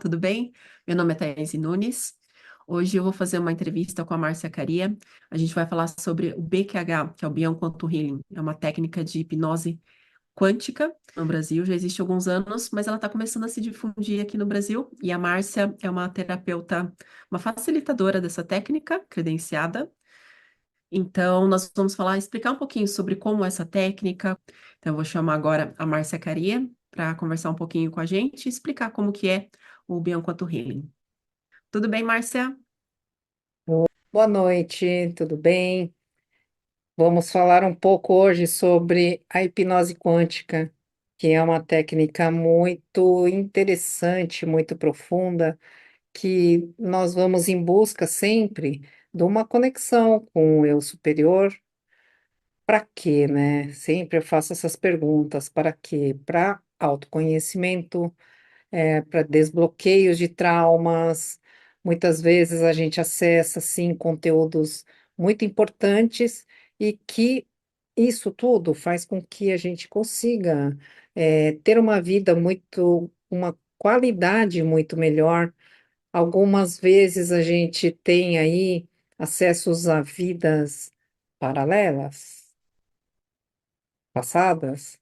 tudo bem? Meu nome é Thaís Nunes. Hoje eu vou fazer uma entrevista com a Márcia Caria. A gente vai falar sobre o BQH, que é o Beyond Quantum Healing. É uma técnica de hipnose quântica no Brasil, já existe há alguns anos, mas ela está começando a se difundir aqui no Brasil. E a Márcia é uma terapeuta, uma facilitadora dessa técnica, credenciada. Então, nós vamos falar, explicar um pouquinho sobre como é essa técnica. Então, eu vou chamar agora a Márcia Caria para conversar um pouquinho com a gente e explicar como que é o Bianquanto Healing. Tudo bem, Márcia? Boa noite, tudo bem? Vamos falar um pouco hoje sobre a hipnose quântica, que é uma técnica muito interessante, muito profunda, que nós vamos em busca sempre de uma conexão com o eu superior. Para quê, né? Sempre eu faço essas perguntas. Para quê? Para autoconhecimento, para desbloqueios de traumas. Muitas vezes a gente acessa, sim, conteúdos muito importantes e que isso tudo faz com que a gente consiga, ter uma vida uma qualidade muito melhor. Algumas vezes a gente tem aí acessos a vidas paralelas, passadas.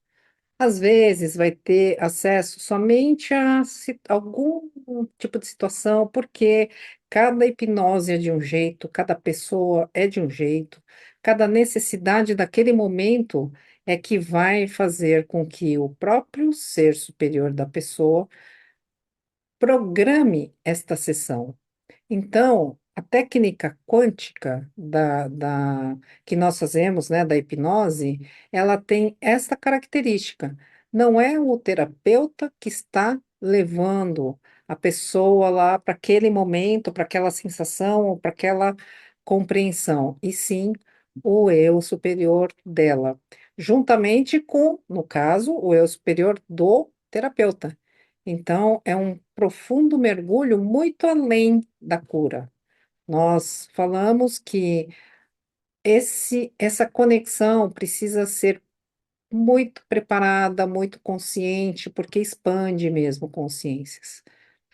Às vezes vai ter acesso somente a algum tipo de situação, porque cada hipnose é de um jeito, cada pessoa é de um jeito, cada necessidade daquele momento é que vai fazer com que o próprio ser superior da pessoa programe esta sessão. Então, a técnica quântica que nós fazemos, né, da hipnose, ela tem essa característica. Não é o terapeuta que está levando a pessoa lá para aquele momento, para aquela sensação, para aquela compreensão, e sim o eu superior dela, juntamente com, no caso, o eu superior do terapeuta. Então, é um profundo mergulho muito além da cura. Nós falamos que essa conexão precisa ser muito preparada, muito consciente, porque expande mesmo consciências.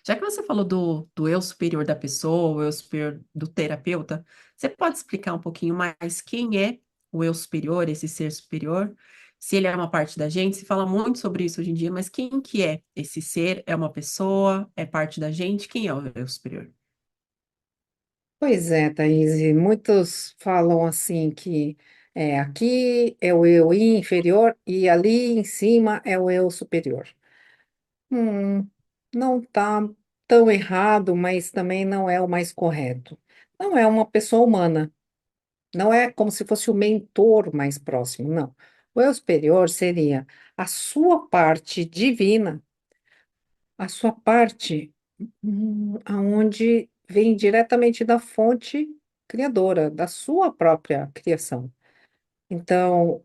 Já que você falou do eu superior da pessoa, o eu superior do terapeuta, você pode explicar um pouquinho mais quem é o eu superior, esse ser superior? Se ele é uma parte da gente, se fala muito sobre isso hoje em dia, mas quem que é esse ser? É uma pessoa? É parte da gente? Quem é o eu superior? Pois é, Thaís, e muitos falam assim que aqui é o eu inferior e ali em cima é o eu superior. Hum, não está tão errado, mas também não é o mais correto. Não é uma pessoa humana. Não é como se fosse o mentor mais próximo, não. O eu superior seria a sua parte divina, a sua parte aonde vem diretamente da fonte criadora, da sua própria criação. Então,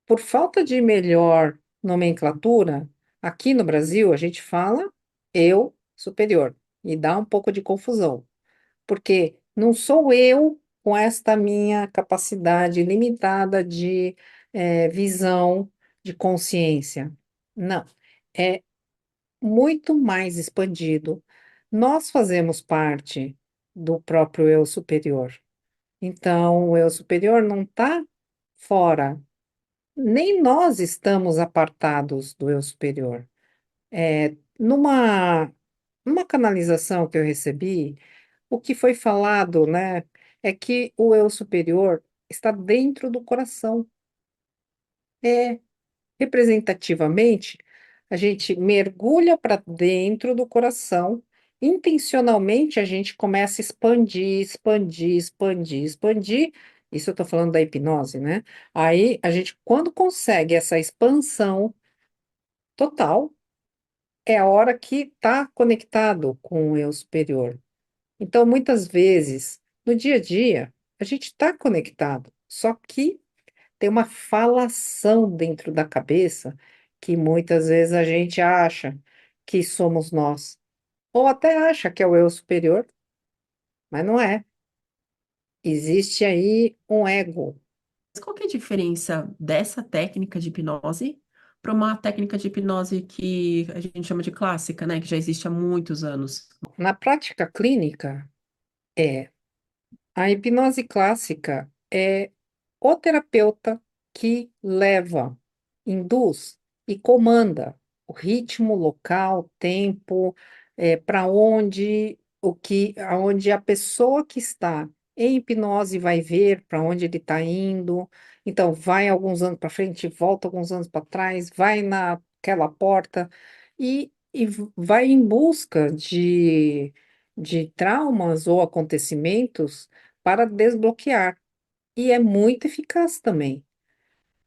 por falta de melhor nomenclatura, aqui no Brasil a gente fala eu superior e dá um pouco de confusão. Porque não sou eu com esta minha capacidade limitada de visão, de consciência. Não, é muito mais expandido. Nós fazemos parte do próprio eu superior. Então, o eu superior não está fora, nem nós estamos apartados do eu superior. Numa canalização que eu recebi, o que foi falado, né, é que o eu superior está dentro do coração. É, representativamente, a gente mergulha para dentro do coração, intencionalmente a gente começa a expandir, expandir, expandir, expandir. Isso eu estou falando da hipnose, né? Aí a gente, quando consegue essa expansão total, é a hora que está conectado com o eu superior. Então, muitas vezes, no dia a dia, a gente está conectado, só que tem uma falação dentro da cabeça que muitas vezes a gente acha que somos nós, ou até acha que é o eu superior, mas não é. Existe aí um ego. Mas qual que é a diferença dessa técnica de hipnose para uma técnica de hipnose que a gente chama de clássica, né? Que já existe há muitos anos. Na prática clínica, é a hipnose clássica é o terapeuta que leva, induz e comanda o ritmo, local, tempo, para onde aonde a pessoa que está em hipnose vai ver para onde ele está indo. Então, vai alguns anos para frente, volta alguns anos para trás, vai naquela porta e vai em busca de traumas ou acontecimentos para desbloquear. E é muito eficaz também.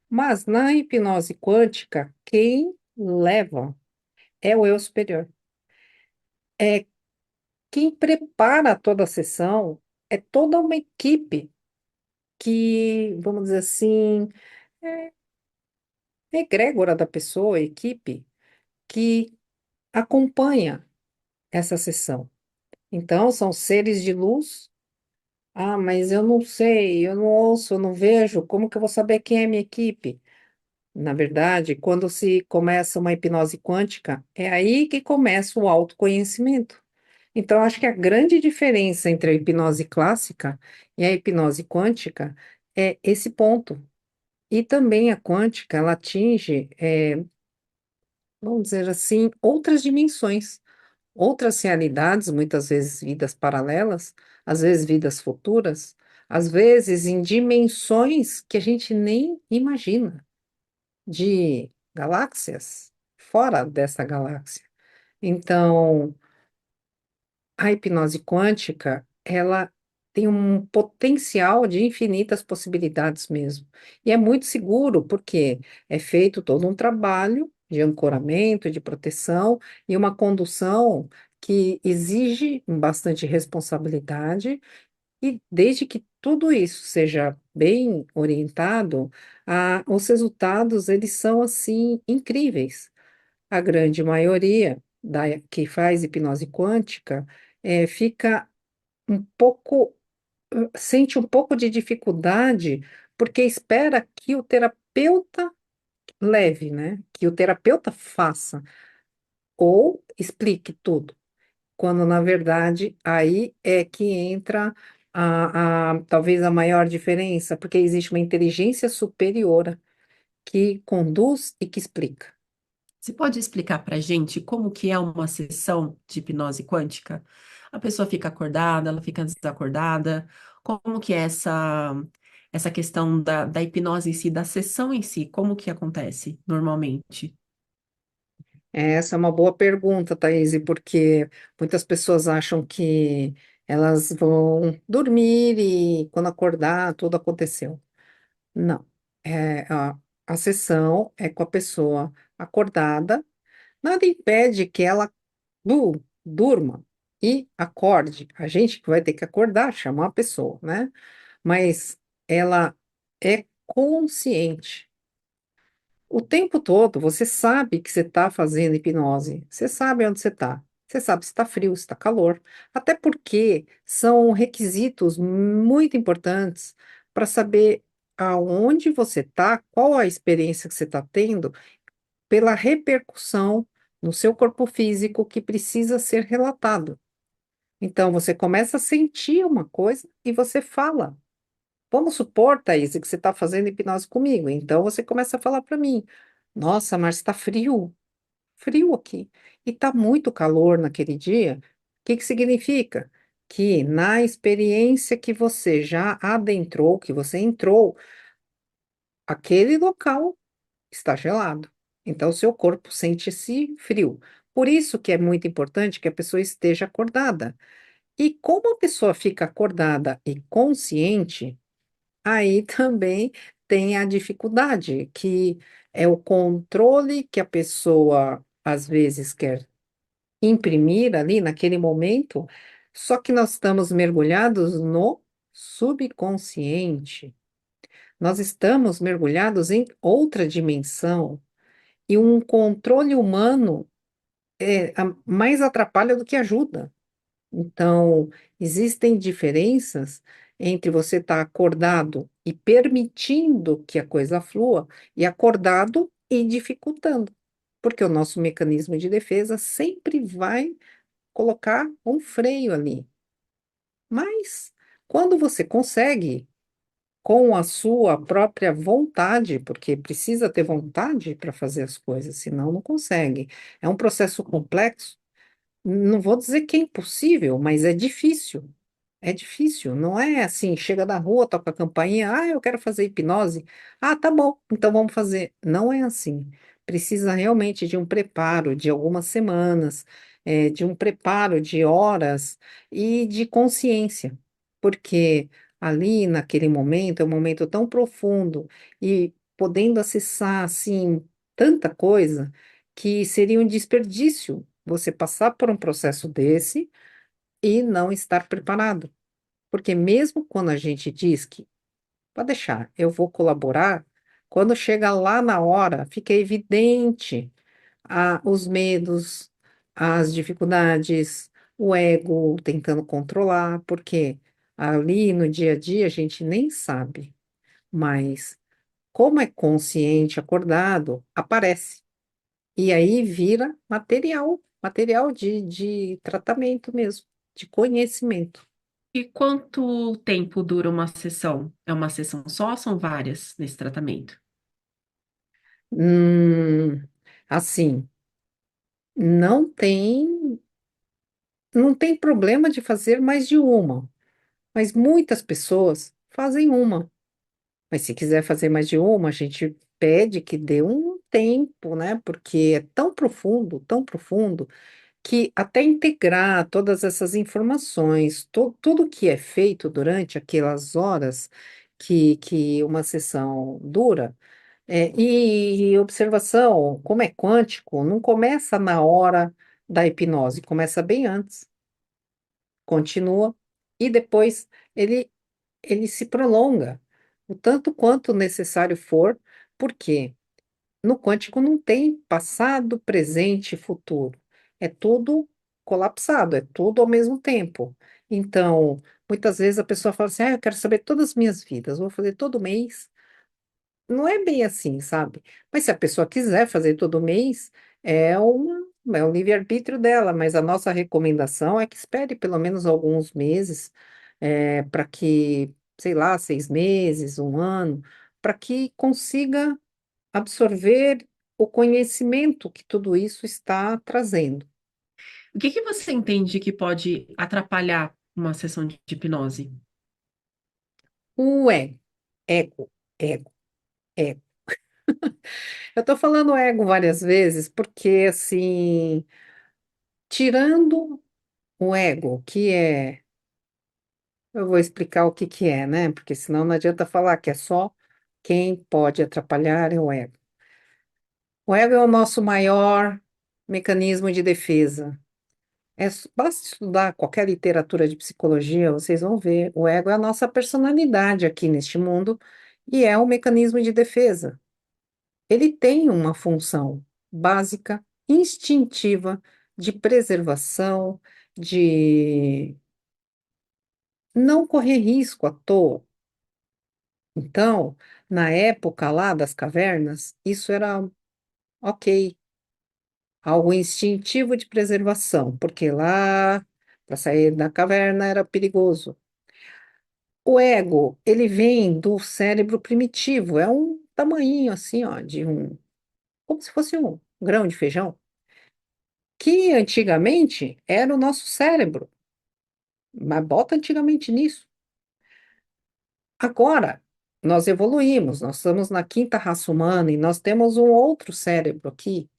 Mas na hipnose quântica, quem leva é o eu superior. É quem prepara toda a sessão, é toda uma equipe que, vamos dizer assim, é egrégora da pessoa, equipe, que acompanha essa sessão. Então, são seres de luz. Ah, mas eu não sei, eu não ouço, eu não vejo, como que eu vou saber quem é minha equipe? Na verdade, quando se começa uma hipnose quântica, é aí que começa o autoconhecimento. Então, acho que a grande diferença entre a hipnose clássica e a hipnose quântica é esse ponto. E também a quântica, ela atinge, vamos dizer assim, outras dimensões, outras realidades, muitas vezes vidas paralelas, às vezes vidas futuras, às vezes em dimensões que a gente nem imagina, de galáxias fora dessa galáxia. Então, a hipnose quântica, ela tem um potencial de infinitas possibilidades mesmo. E é muito seguro, porque é feito todo um trabalho de ancoramento, de proteção e uma condução que exige bastante responsabilidade, e desde que tudo isso seja bem orientado, os resultados eles são assim incríveis. A grande maioria que faz hipnose quântica fica um pouco, sente um pouco de dificuldade, porque espera que o terapeuta leve, né? Que o terapeuta faça ou explique tudo, quando na verdade aí é que entra talvez a maior diferença, porque existe uma inteligência superior que conduz e que explica. Você pode explicar para a gente como que é uma sessão de hipnose quântica? A pessoa fica acordada, ela fica desacordada? Como que é essa questão da hipnose em si, da sessão em si? Como que acontece normalmente? Essa é uma boa pergunta, Thaís, porque muitas pessoas acham que elas vão dormir e quando acordar tudo aconteceu. Não. A sessão é com a pessoa acordada, nada impede que ela durma e acorde. A gente que vai ter que acordar, chamar a pessoa, né? Mas ela é consciente. O tempo todo você sabe que você está fazendo hipnose, você sabe onde você está, você sabe se está frio, se está calor, até porque são requisitos muito importantes para saber aonde você está, qual a experiência que você está tendo, pela repercussão no seu corpo físico que precisa ser relatado. Então você começa a sentir uma coisa e você fala. Vamos supor, Thaís, que você está fazendo hipnose comigo. Então você começa a falar para mim: Nossa, mas está frio, frio aqui. E está muito calor naquele dia. O que que significa? Que na experiência que você já adentrou, que você entrou, aquele local está gelado. Então o seu corpo sente esse frio. Por isso que é muito importante que a pessoa esteja acordada. E como a pessoa fica acordada e consciente, aí também tem a dificuldade, que é o controle que a pessoa às vezes quer imprimir ali naquele momento, só que nós estamos mergulhados no subconsciente. Nós estamos mergulhados em outra dimensão e um controle humano mais atrapalha do que ajuda. Então, existem diferenças entre você estar acordado e permitindo que a coisa flua, e acordado e dificultando, porque o nosso mecanismo de defesa sempre vai colocar um freio ali. Mas quando você consegue, com a sua própria vontade, porque precisa ter vontade para fazer as coisas, senão não consegue. É um processo complexo. Não vou dizer que é impossível, mas é difícil. É difícil, não é assim, chega na rua, toca a campainha, eu quero fazer hipnose. Ah, tá bom, então vamos fazer. Não é assim. Precisa realmente de um preparo de algumas semanas, de um preparo de horas e de consciência, porque ali naquele momento é um momento tão profundo e podendo acessar assim tanta coisa que seria um desperdício você passar por um processo desse e não estar preparado. Porque mesmo quando a gente diz que, pode deixar, eu vou colaborar, quando chega lá na hora, fica evidente os medos, as dificuldades, o ego tentando controlar, porque ali no dia a dia a gente nem sabe, mas como é consciente, acordado, aparece. E aí vira material de tratamento mesmo, de conhecimento. E quanto tempo dura uma sessão? É uma sessão só ou são várias nesse tratamento? Hum, assim, não tem, não tem problema de fazer mais de uma, mas muitas pessoas fazem uma. Mas se quiser fazer mais de uma, a gente pede que dê um tempo, né? Porque é tão profundo, que até integrar todas essas informações, tudo que é feito durante aquelas horas que uma sessão dura. E observação, como é quântico, não começa na hora da hipnose, começa bem antes, continua e depois ele, ele se prolonga o tanto quanto necessário for, porque no quântico não tem passado, presente e futuro, é tudo colapsado, é tudo ao mesmo tempo. Então, muitas vezes a pessoa fala assim: eu quero saber todas as minhas vidas, vou fazer todo mês. Não é bem assim, sabe? Mas se a pessoa quiser fazer todo mês, é um livre-arbítrio dela, mas a nossa recomendação é que espere pelo menos alguns meses, para que, sei lá, 6 meses, um ano, para que consiga absorver o conhecimento que tudo isso está trazendo. O que que você entende que pode atrapalhar uma sessão de hipnose? O ego, ego, ego. Eu estou falando ego várias vezes porque, assim, tirando o ego, que é. Eu vou explicar o que que é, né? Porque senão não adianta falar que é só quem pode atrapalhar é o ego. O ego é o nosso maior mecanismo de defesa. Basta estudar qualquer literatura de psicologia, vocês vão ver. O ego é a nossa personalidade aqui neste mundo e é um mecanismo de defesa. Ele tem uma função básica, instintiva, de preservação, de não correr risco à toa. Então, na época lá das cavernas, isso era ok, algo instintivo de preservação, porque lá, para sair da caverna, era perigoso. O ego, ele vem do cérebro primitivo, é um tamanhinho assim, ó, como se fosse um grão de feijão, que antigamente era o nosso cérebro, mas bota antigamente nisso. Agora, nós evoluímos, nós estamos na quinta raça humana e nós temos um outro cérebro aqui,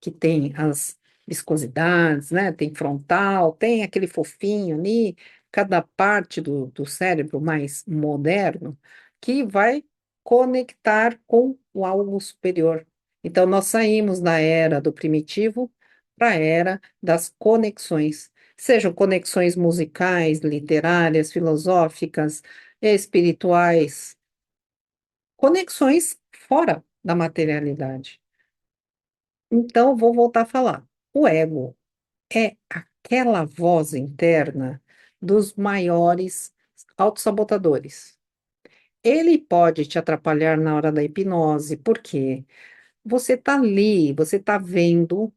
que tem as viscosidades, né? Tem frontal, tem aquele fofinho ali, cada parte do cérebro mais moderno, que vai conectar com o algo superior. Então, nós saímos da era do primitivo para a era das conexões, sejam conexões musicais, literárias, filosóficas, espirituais, conexões fora da materialidade. Então, vou voltar a falar. O ego é aquela voz interna dos maiores autossabotadores. Ele pode te atrapalhar na hora da hipnose, por quê? Você está ali, você está vendo,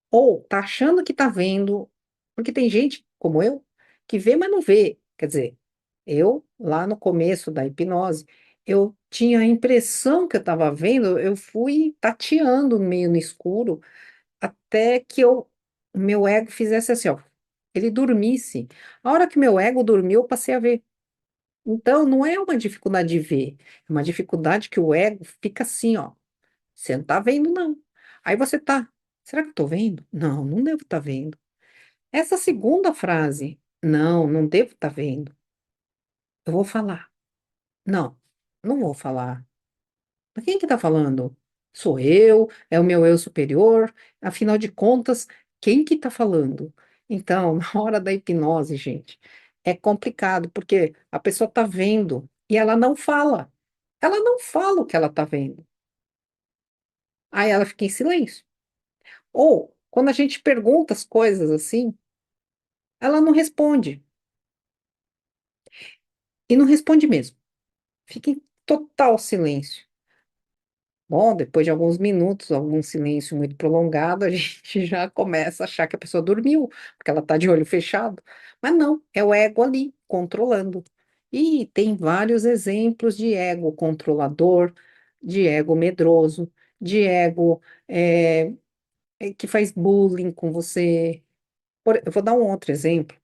ou está achando que está vendo, porque tem gente como eu que vê, mas não vê. Quer dizer, eu, lá no começo da hipnose, eu tinha a impressão que eu estava vendo, eu fui tateando meio no escuro, até que o meu ego fizesse assim, ó, ele dormisse. A hora que meu ego dormiu, eu passei a ver. Então, não é uma dificuldade de ver, é uma dificuldade que o ego fica assim, ó. Você não tá vendo, não. Aí você tá. Será que eu tô vendo? Não, não devo estar vendo. Essa segunda frase, não, não devo estar vendo. Eu vou falar. Não, não vou falar. Mas quem que tá falando? Sou eu? É o meu eu superior? Afinal de contas, quem que tá falando? Então, na hora da hipnose, gente, é complicado, porque a pessoa tá vendo e ela não fala. Ela não fala o que ela tá vendo. Aí ela fica em silêncio. Ou, quando a gente pergunta as coisas assim, ela não responde. E não responde mesmo. Fica em total silêncio. Bom, depois de alguns minutos, algum silêncio muito prolongado, a gente já começa a achar que a pessoa dormiu, porque ela está de olho fechado. Mas não, é o ego ali, controlando. E tem vários exemplos de ego controlador, de ego medroso, de ego que faz bullying com você. Eu vou dar um outro exemplo.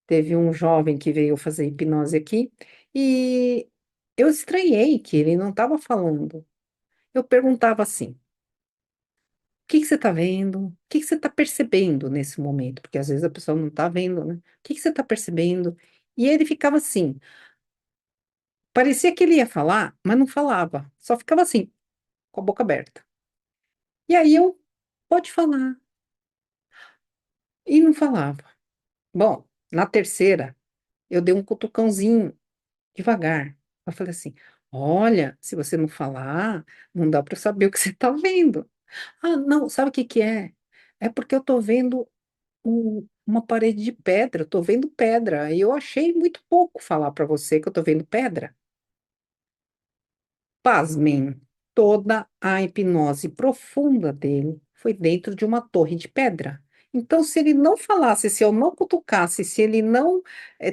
Teve um jovem que veio fazer hipnose aqui e eu estranhei que ele não estava falando. Eu perguntava assim: o que que você está vendo? O que que você está percebendo nesse momento? Porque às vezes a pessoa não está vendo, né? O que que você está percebendo? E ele ficava assim, parecia que ele ia falar, mas não falava, só ficava assim, com a boca aberta. E aí eu, pode falar, e não falava. Bom, na terceira, eu dei um cutucãozinho devagar. Eu falei assim: olha, se você não falar, não dá para eu saber o que você está vendo. Ah, não, sabe o que que é? É porque eu estou vendo uma parede de pedra, eu estou vendo pedra. E eu achei muito pouco falar para você que eu estou vendo pedra. Pasmem, toda a hipnose profunda dele foi dentro de uma torre de pedra. Então, se ele não falasse, se eu não cutucasse, se ele não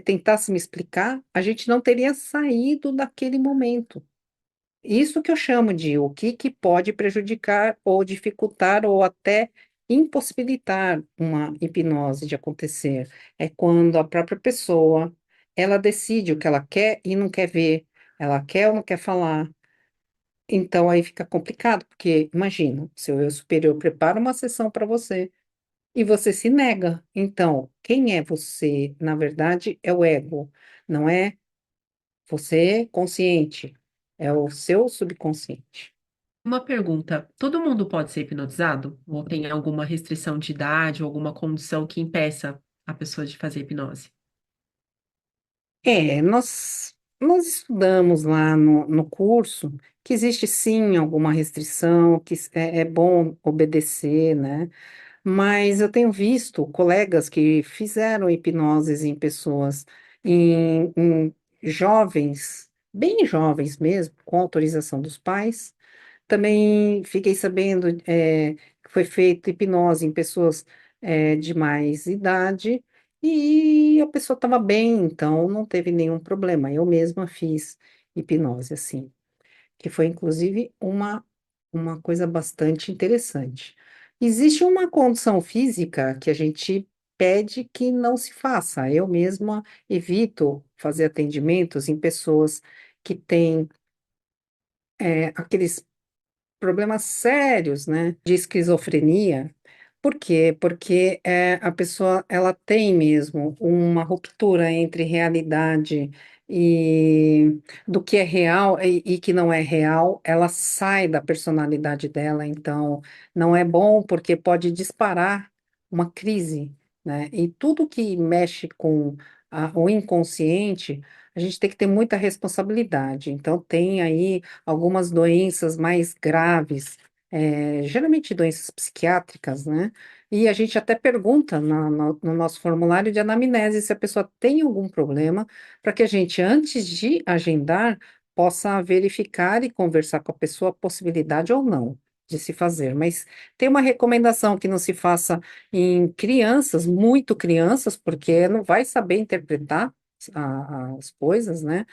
tentasse me explicar, a gente não teria saído daquele momento. Isso que eu chamo de o que que pode prejudicar ou dificultar ou até impossibilitar uma hipnose de acontecer. É quando a própria pessoa, ela decide o que ela quer e não quer ver, ela quer ou não quer falar. Então aí fica complicado, porque imagina, seu eu superior prepara uma sessão para você e você se nega. Então, quem é você? Na verdade, é o ego, não é você consciente, é o seu subconsciente. Uma pergunta: todo mundo pode ser hipnotizado? Ou tem alguma restrição de idade ou alguma condição que impeça a pessoa de fazer hipnose? Nós estudamos lá no curso que existe sim alguma restrição, que é bom obedecer, né? Mas eu tenho visto colegas que fizeram hipnoses em pessoas, em jovens, bem jovens mesmo, com autorização dos pais. Também fiquei sabendo que foi feita hipnose em pessoas de mais idade e a pessoa estava bem, então não teve nenhum problema. Eu mesma fiz hipnose assim, que foi inclusive uma coisa bastante interessante. Existe uma condição física que a gente pede que não se faça. Eu mesma evito fazer atendimentos em pessoas que têm aqueles problemas sérios, né, de esquizofrenia. Por quê? Porque a pessoa ela tem mesmo uma ruptura entre realidade e do que é real e que não é real, ela sai da personalidade dela, então não é bom porque pode disparar uma crise, né? E tudo que mexe com o inconsciente, a gente tem que ter muita responsabilidade. Então tem aí algumas doenças mais graves, geralmente doenças psiquiátricas, né? E a gente até pergunta no nosso formulário de anamnese se a pessoa tem algum problema, para que a gente, antes de agendar, possa verificar e conversar com a pessoa a possibilidade ou não. de se fazer, mas tem uma recomendação que não se faça em crianças, muito crianças, porque não vai saber interpretar as coisas, né?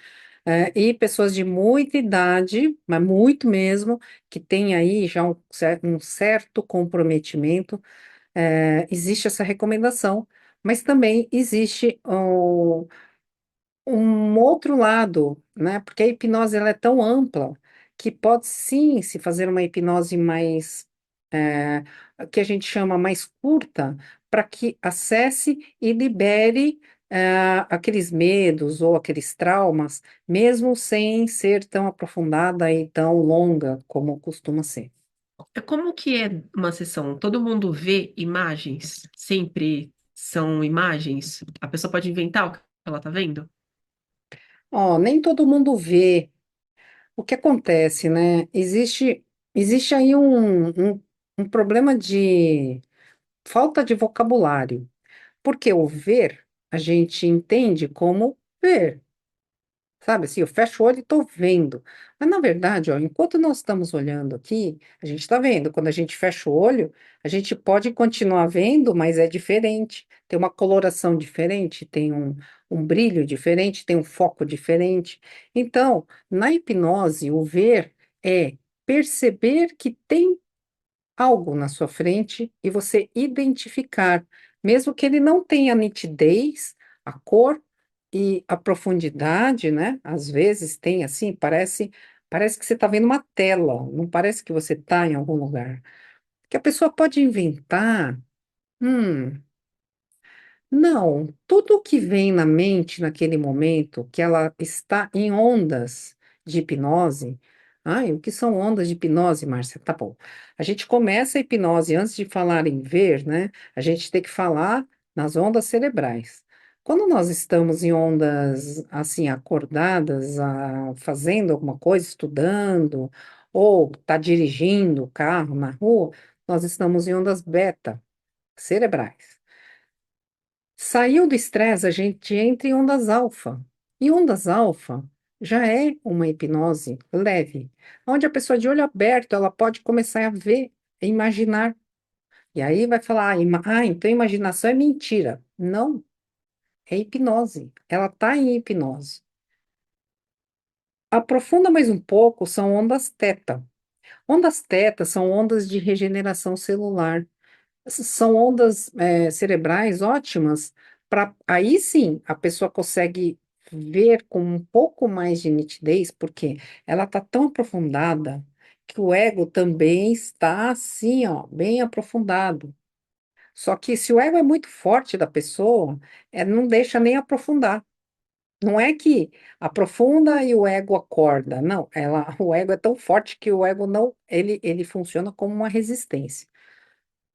E pessoas de muita idade, mas muito mesmo, que tem aí já um certo comprometimento, existe essa recomendação, mas também existe um outro lado, né? Porque a hipnose ela é tão ampla que pode sim se fazer uma hipnose mais, é, que a gente chama mais curta, para que acesse e libere, aqueles medos ou aqueles traumas, mesmo sem ser tão aprofundada e tão longa como costuma ser. É como que é uma sessão? Todo mundo vê imagens? Sempre são imagens? A pessoa pode inventar o que ela tá vendo? Ó, nem todo mundo vê. O que acontece, né? Existe aí um problema de falta de vocabulário, porque o ver a gente entende como ver, sabe? Assim, eu fecho o olho e estou vendo. Mas na verdade, ó, enquanto nós estamos olhando aqui, a gente está vendo. Quando a gente fecha o olho, a gente pode continuar vendo, mas é diferente. Tem uma coloração diferente, tem um brilho diferente, tem um foco diferente. Então, na hipnose, o ver é perceber que tem algo na sua frente e você identificar, mesmo que ele não tenha a nitidez, a cor e a profundidade, né? Às vezes tem assim, parece que você está vendo uma tela, não parece que você está em algum lugar. Que a pessoa pode inventar. Hum, não, tudo o que vem na mente naquele momento, que ela está em ondas de hipnose. Ai, o que são ondas de hipnose, Márcia? Tá bom. A gente começa a hipnose antes de falar em ver, né? A gente tem que falar nas ondas cerebrais. Quando nós estamos em ondas assim acordadas, fazendo alguma coisa, estudando, ou está dirigindo o carro na rua, nós estamos em ondas beta cerebrais. Saiu do estresse, a gente entra em ondas alfa. E ondas alfa já é uma hipnose leve, onde a pessoa de olho aberto, ela pode começar a ver, a imaginar. E aí vai falar, então imaginação é mentira. Não, é hipnose. Ela está em hipnose. Aprofunda mais um pouco, são ondas teta. Ondas teta são ondas de regeneração celular. São ondas cerebrais ótimas para aí sim a pessoa consegue ver com um pouco mais de nitidez, porque ela está tão aprofundada que o ego também está assim, ó, bem aprofundado. Só que se o ego é muito forte da pessoa, não deixa nem aprofundar. Não é que aprofunda e o ego acorda. Não, o ego é tão forte que o ego não, ele funciona como uma resistência.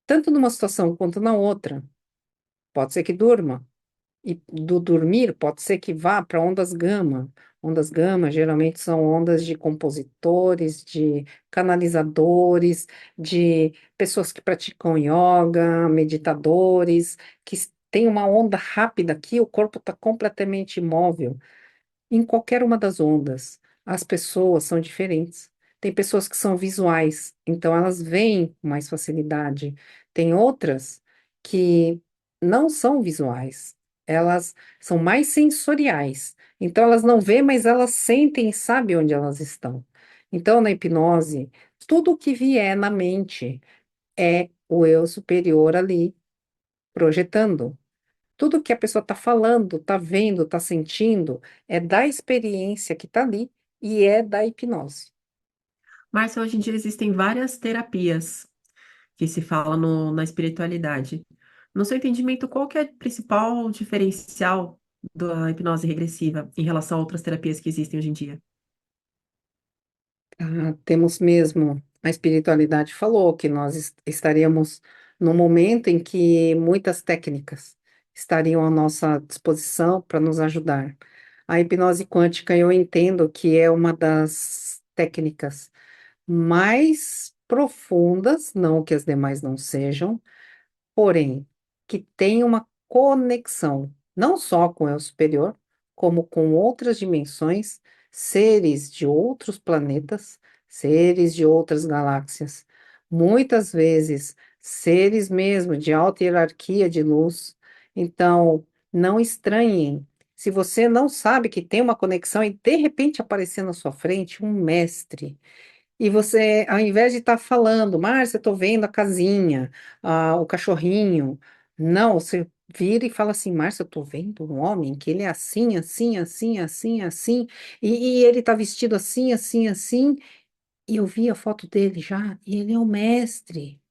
Tanto numa situação quanto na outra. Pode ser que durma, e do dormir pode ser que vá para ondas gama. Ondas gama geralmente são ondas de compositores, de canalizadores, de pessoas que praticam yoga, meditadores, que tem uma onda rápida aqui, o corpo está completamente imóvel. Em qualquer uma das ondas, as pessoas são diferentes. Tem pessoas que são visuais, então elas veem com mais facilidade. Tem outras que não são visuais, elas são mais sensoriais. Então elas não veem, mas elas sentem e sabem onde elas estão. Então, na hipnose, tudo o que vier na mente é o eu superior ali projetando. Tudo que a pessoa está falando, está vendo, está sentindo, é da experiência que está ali e é da hipnose. Márcia, hoje em dia existem várias terapias que se fala na espiritualidade. No seu entendimento, qual que é o principal diferencial da hipnose regressiva em relação a outras terapias que existem hoje em dia? Temos mesmo, a espiritualidade falou que nós estaríamos no momento em que muitas técnicas estariam à nossa disposição para nos ajudar. A hipnose quântica, eu entendo que é uma das técnicas mais profundas, não que as demais não sejam, porém, que tem uma conexão, não só com o eu superior, como com outras dimensões, seres de outros planetas, seres de outras galáxias. muitas vezes seres mesmo de alta hierarquia de luz. Então, não estranhem. Se você não sabe que tem uma conexão e de repente aparecer na sua frente um mestre, e você, ao invés de estar falando, Márcia, estou vendo a casinha, o cachorrinho, não, você vira e fala assim, Márcia, eu estou vendo um homem que ele é assim, assim, assim, assim, assim, e ele está vestido assim, assim, assim, e eu vi a foto dele já, e ele é o mestre.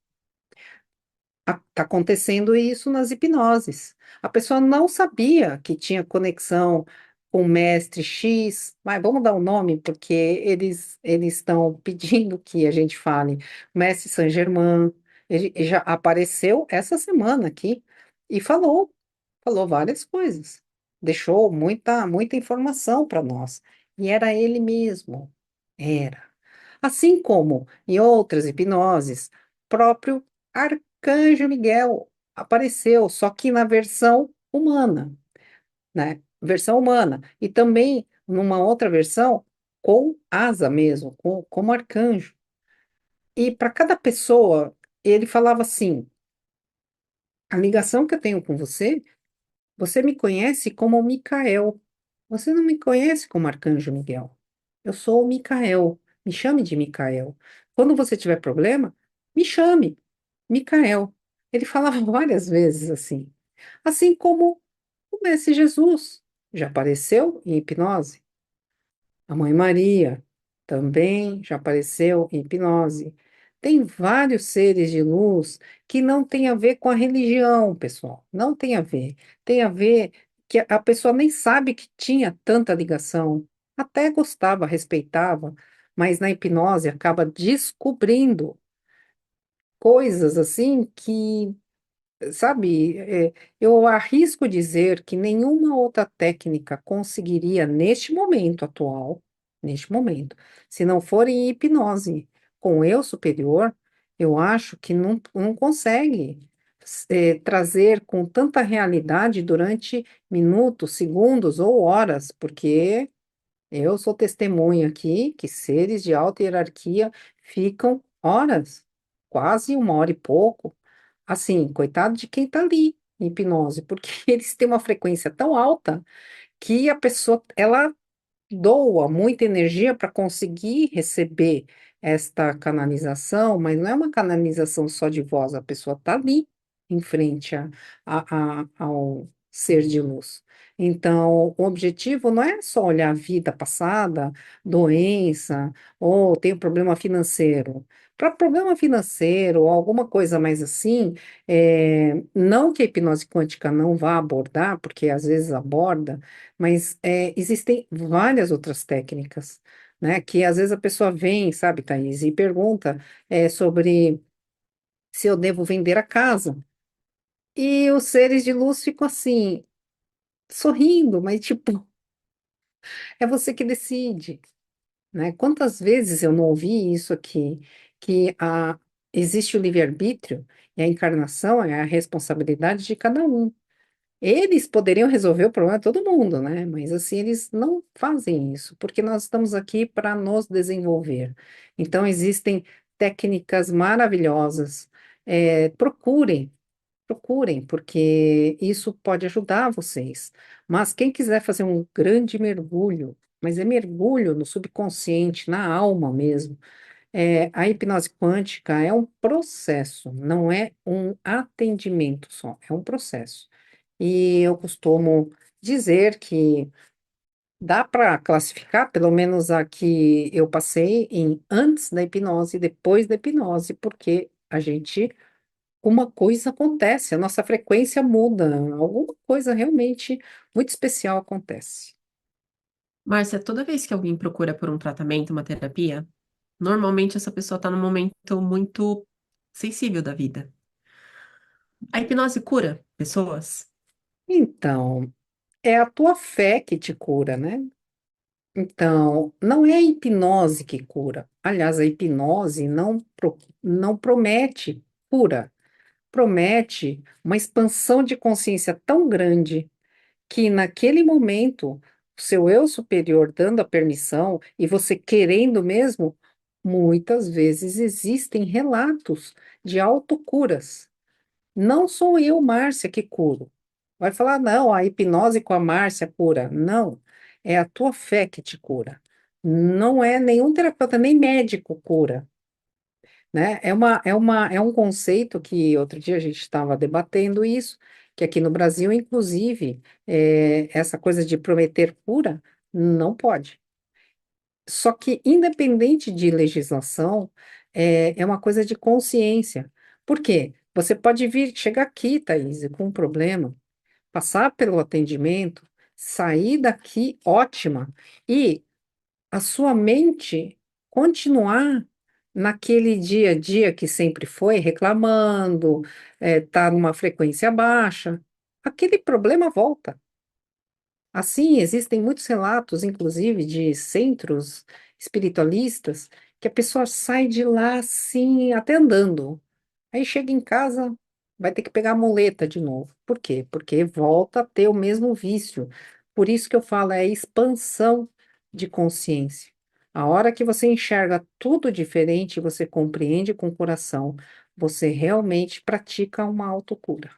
Está acontecendo isso nas hipnoses. A pessoa não sabia que tinha conexão com o mestre X, mas vamos dar o nome, porque eles estão pedindo que a gente fale mestre Saint-Germain. Ele já apareceu essa semana aqui e falou várias coisas. Deixou muita informação para nós. E era ele mesmo. Era. Assim como em outras hipnoses, próprio Arcanjo Miguel apareceu, só que na versão humana, né? Versão humana. E também numa outra versão com asa mesmo, como arcanjo. E para cada pessoa, ele falava assim: a ligação que eu tenho com você, você me conhece como Micael. Você não me conhece como Arcanjo Miguel. Eu sou o Micael. Me chame de Micael. Quando você tiver problema, me chame, Micael. Ele falava várias vezes assim. Assim como o Mestre Jesus já apareceu em hipnose. A Mãe Maria também já apareceu em hipnose. Tem vários seres de luz que não tem a ver com a religião, pessoal. Não tem a ver. Tem a ver que a pessoa nem sabe que tinha tanta ligação. Até gostava, respeitava, mas na hipnose acaba descobrindo coisas assim que sabe, eu arrisco dizer que nenhuma outra técnica conseguiria, neste momento, se não for em hipnose com o eu superior, eu acho que não consegue, trazer com tanta realidade durante minutos, segundos ou horas, porque eu sou testemunha aqui que seres de alta hierarquia ficam horas, quase uma hora e pouco. Assim, coitado de quem está ali em hipnose, porque eles têm uma frequência tão alta que a pessoa ela doa muita energia para conseguir receber esta canalização, mas não é uma canalização só de voz, a pessoa está ali em frente ao ser de luz. Então, o objetivo não é só olhar a vida passada, doença, ou tem um problema financeiro. Para problema financeiro ou alguma coisa mais assim, não que a hipnose quântica não vá abordar, porque às vezes aborda, mas existem várias outras técnicas, né? Que às vezes a pessoa vem, sabe, Thaís, e pergunta sobre se eu devo vender a casa. E os seres de luz ficam assim, sorrindo, mas tipo, é você que decide, né? Quantas vezes eu não ouvi isso aqui, que existe o livre-arbítrio e a encarnação é a responsabilidade de cada um. Eles poderiam resolver o problema de todo mundo, né? Mas assim, eles não fazem isso, porque nós estamos aqui para nos desenvolver. Então, existem técnicas maravilhosas. Procurem, porque isso pode ajudar vocês. Mas quem quiser fazer um grande mergulho, mas é mergulho no subconsciente, na alma mesmo, a hipnose quântica é um processo, não é um atendimento só, é um processo. E eu costumo dizer que dá para classificar, pelo menos a que eu passei, em antes da hipnose e depois da hipnose, porque uma coisa acontece, a nossa frequência muda, alguma coisa realmente muito especial acontece. Márcia, toda vez que alguém procura por um tratamento, uma terapia, normalmente essa pessoa está num momento muito sensível da vida. A hipnose cura pessoas? Então, é a tua fé que te cura, né? Então, não é a hipnose que cura. Aliás, a hipnose não promete cura, promete uma expansão de consciência tão grande que naquele momento, o seu eu superior dando a permissão e você querendo mesmo, muitas vezes existem relatos de autocuras. Não sou eu, Márcia, que curo. Vai falar, não, a hipnose com a Márcia cura. Não, é a tua fé que te cura. Não é nenhum terapeuta, nem médico cura, né? É um conceito que outro dia a gente estava debatendo isso, que aqui no Brasil, inclusive, essa coisa de prometer cura não pode. Só que, independente de legislação, é uma coisa de consciência. Por quê? Você pode vir, chegar aqui, Thaís, com um problema, passar pelo atendimento, sair daqui ótima e a sua mente continuar naquele dia a dia que sempre foi, reclamando, tá numa frequência baixa, aquele problema volta. Assim, existem muitos relatos, inclusive, de centros espiritualistas, que a pessoa sai de lá assim, até andando. Aí chega em casa, vai ter que pegar a muleta de novo. Por quê? Porque volta a ter o mesmo vício. Por isso que eu falo, é expansão de consciência. A hora que você enxerga tudo diferente, você compreende com o coração, você realmente pratica uma autocura.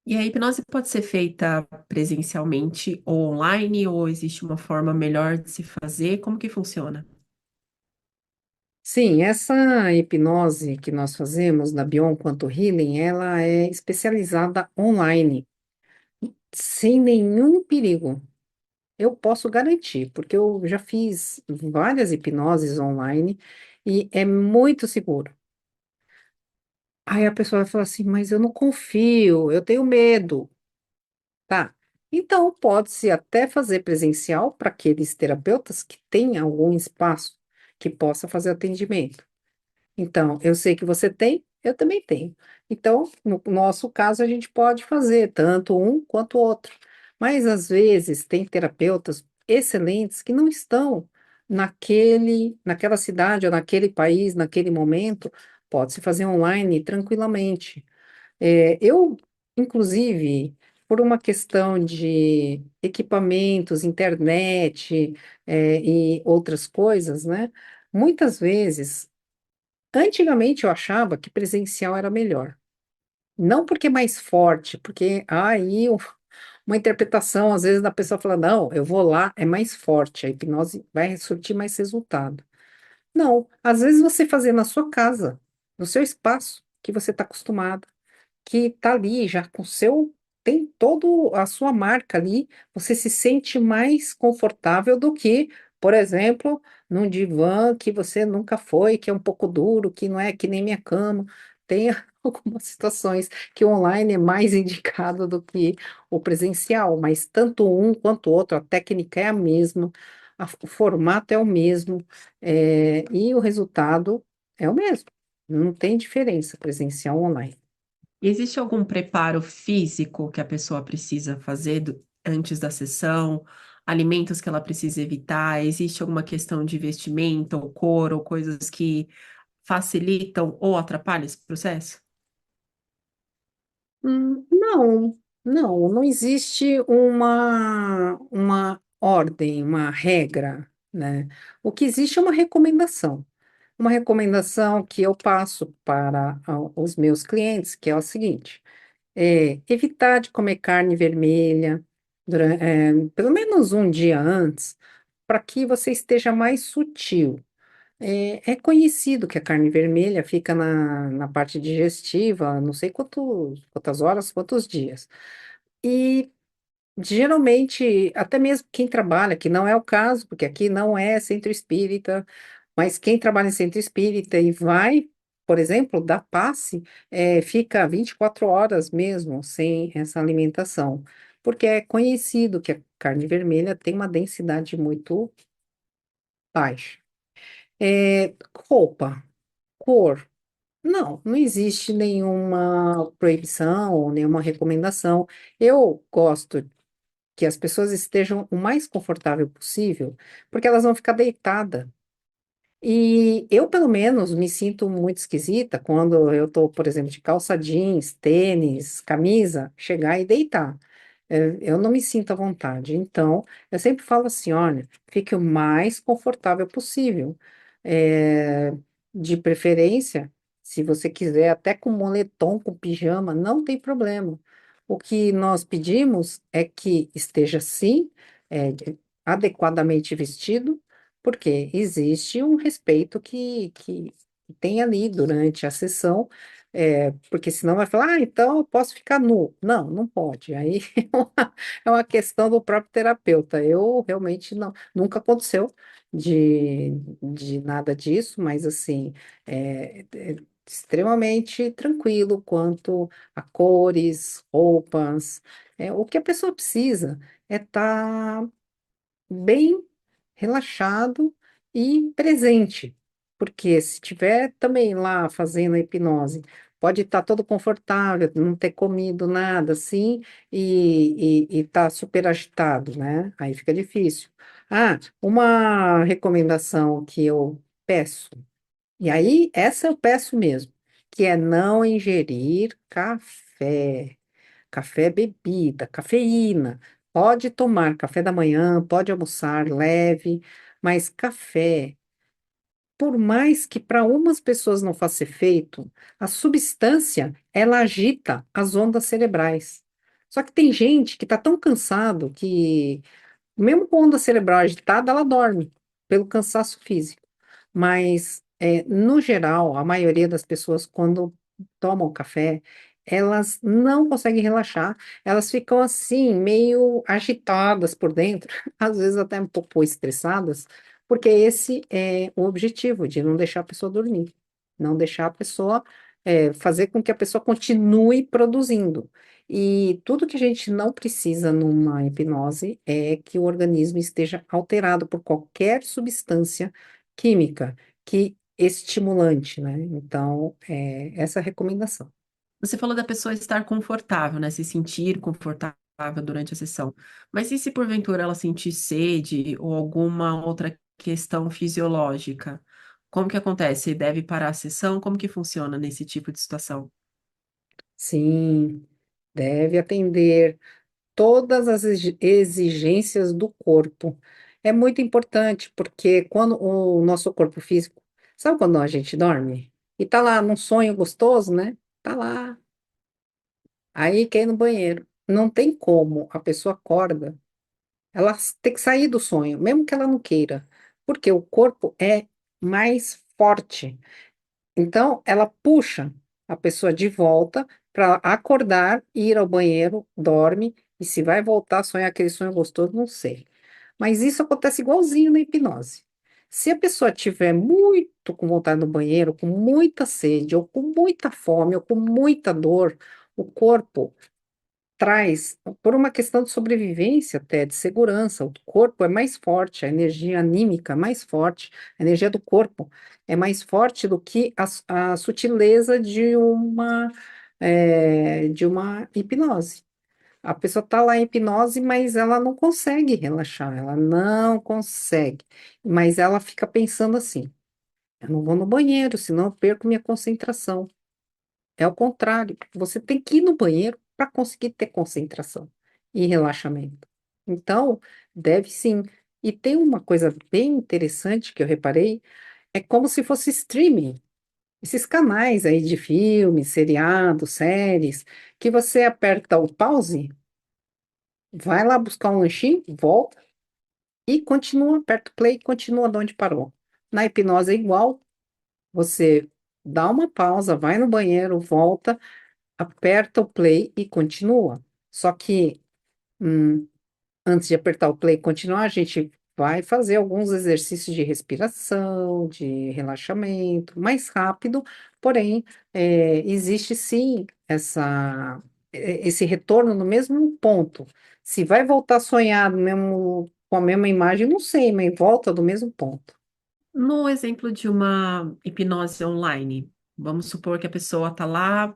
E a hipnose pode ser feita presencialmente ou online, ou existe uma forma melhor de se fazer? Como que funciona? Sim, essa hipnose que nós fazemos na Bion Quanto Healing, ela é especializada online, sem nenhum perigo. Eu posso garantir, porque eu já fiz várias hipnoses online e é muito seguro. Aí a pessoa vai falar assim, mas eu não confio, eu tenho medo. Tá. Então, pode-se até fazer presencial para aqueles terapeutas que têm algum espaço que possa fazer atendimento. Então, eu sei que você tem, eu também tenho. Então, no nosso caso, a gente pode fazer tanto um quanto o outro. Mas, às vezes, tem terapeutas excelentes que não estão naquela cidade ou naquele país, naquele momento. Pode-se fazer online tranquilamente. Eu, inclusive, por uma questão de equipamentos, internet, e outras coisas, né? Muitas vezes antigamente eu achava que presencial era melhor. Não porque é mais forte, porque uma interpretação, às vezes, da pessoa fala, não, eu vou lá, é mais forte, a hipnose vai surtir mais resultado. Não, às vezes você fazer na sua casa, no seu espaço, que você está acostumado, que está ali já com o seu, tem toda a sua marca ali, você se sente mais confortável do que, por exemplo, num divã que você nunca foi, que é um pouco duro, que não é que nem minha cama. Tem algumas situações que o online é mais indicado do que o presencial, mas tanto um quanto o outro, a técnica é a mesma, o formato é o mesmo, e o resultado é o mesmo. Não tem diferença presencial ou online. Existe algum preparo físico que a pessoa precisa fazer antes da sessão? Alimentos que ela precisa evitar? Existe alguma questão de vestimenta ou cor ou coisas que facilitam ou atrapalham esse processo? Não, não existe uma ordem, uma regra, né? O que existe é uma recomendação que eu passo para os meus clientes, que é o seguinte, evitar de comer carne vermelha, pelo menos um dia antes, para que você esteja mais sutil. É conhecido que a carne vermelha fica na parte digestiva, não sei quantas horas, quantos dias. E geralmente, até mesmo quem trabalha, que não é o caso, porque aqui não é centro espírita, mas quem trabalha em centro espírita e vai, por exemplo, dar passe, fica 24 horas mesmo sem essa alimentação, porque é conhecido que a carne vermelha tem uma densidade muito baixa. Roupa, cor. Não existe nenhuma proibição ou nenhuma recomendação. Eu gosto que as pessoas estejam o mais confortável possível, porque elas vão ficar deitadas. E eu, pelo menos, me sinto muito esquisita quando eu estou, por exemplo, de calça jeans, tênis, camisa, chegar e deitar. Eu não me sinto à vontade. Então, eu sempre falo assim: olha, fique o mais confortável possível. De preferência, se você quiser, até com moletom, com pijama, não tem problema. O que nós pedimos é que esteja, sim, adequadamente vestido, porque existe um respeito que tem ali durante a sessão, porque senão vai falar, ah, então eu posso ficar nu. Não, não pode. Aí é uma questão do próprio terapeuta. Eu realmente não, nunca aconteceu de nada disso, mas assim, é extremamente tranquilo quanto a cores, roupas. O que a pessoa precisa é estar bem relaxado e presente, porque se tiver também lá fazendo a hipnose, pode estar todo confortável, não ter comido nada assim e tá super agitado, né? Aí fica difícil. Ah, uma recomendação que eu peço, e aí essa eu peço mesmo, que é não ingerir café. Café é bebida, cafeína. Pode tomar café da manhã, pode almoçar leve, mas café, por mais que para umas pessoas não faça efeito, a substância, ela agita as ondas cerebrais. Só que tem gente que está tão cansado que, mesmo com onda cerebral agitada, ela dorme, pelo cansaço físico. Mas, no geral, a maioria das pessoas, quando tomam café, elas não conseguem relaxar, elas ficam assim, meio agitadas por dentro, às vezes até um pouco estressadas, porque esse é o objetivo, de não deixar a pessoa dormir, não deixar a pessoa, fazer com que a pessoa continue produzindo. E tudo que a gente não precisa numa hipnose é que o organismo esteja alterado por qualquer substância química que estimulante, né? Então, essa é a recomendação. Você falou da pessoa estar confortável, né? Se sentir confortável durante a sessão. Mas e se porventura ela sentir sede ou alguma outra questão fisiológica? Como que acontece? Deve parar a sessão? Como que funciona nesse tipo de situação? Sim, deve atender todas as exigências do corpo. É muito importante, porque quando o nosso corpo físico, sabe quando a gente dorme? E tá lá num sonho gostoso, né? Tá lá. Aí quer ir no banheiro. Não tem como. A pessoa acorda. Ela tem que sair do sonho, mesmo que ela não queira, porque o corpo é mais forte. Então, ela puxa a pessoa de volta para acordar, ir ao banheiro, dorme, e se vai voltar a sonhar aquele sonho gostoso, não sei. Mas isso acontece igualzinho na hipnose. Se a pessoa tiver muito com vontade no banheiro, com muita sede, ou com muita fome, ou com muita dor, o corpo traz, por uma questão de sobrevivência até, de segurança, o corpo é mais forte, a energia anímica é mais forte, a energia do corpo é mais forte do que a sutileza de uma hipnose. A pessoa está lá em hipnose, mas ela não consegue relaxar, ela não consegue. Mas ela fica pensando assim: eu não vou no banheiro, senão eu perco minha concentração. É o contrário, você tem que ir no banheiro para conseguir ter concentração e relaxamento. Então, deve sim. E tem uma coisa bem interessante que eu reparei, é como se fosse streaming. Esses canais aí de filmes, seriados, séries, que você aperta o pause, vai lá buscar um lanchinho, volta e continua, aperta o play e continua de onde parou. Na hipnose é igual, você dá uma pausa, vai no banheiro, volta, aperta o play e continua. Só que antes de apertar o play e continuar, a gente vai fazer alguns exercícios de respiração, de relaxamento, mais rápido, porém, existe sim esse retorno no mesmo ponto. Se vai voltar a sonhar com a mesma imagem, não sei, mas volta do mesmo ponto. No exemplo de uma hipnose online, vamos supor que a pessoa está lá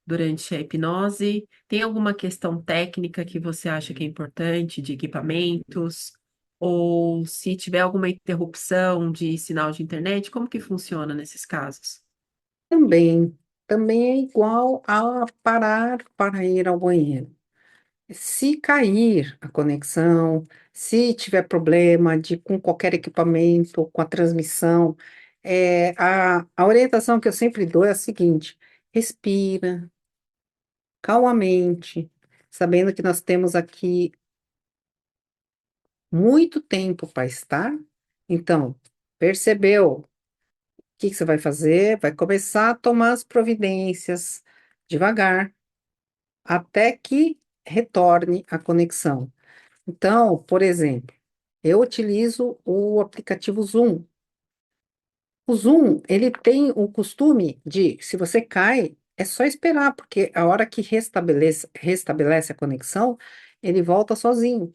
durante a hipnose. Tem alguma questão técnica que você acha que é importante, de equipamentos? Ou se tiver alguma interrupção de sinal de internet, como que funciona nesses casos? Também, também é igual a parar para ir ao banheiro. Se cair a conexão, se tiver problema com qualquer equipamento, com a transmissão, A orientação que eu sempre dou é a seguinte: respira calmamente, sabendo que nós temos aqui muito tempo para estar. Então, percebeu? O que que você vai fazer? Vai começar a tomar as providências devagar, até que retorne a conexão. Então, por exemplo, eu utilizo o aplicativo Zoom. O Zoom, ele tem o costume de, se você cai, é só esperar, porque a hora que restabelece a conexão, ele volta sozinho.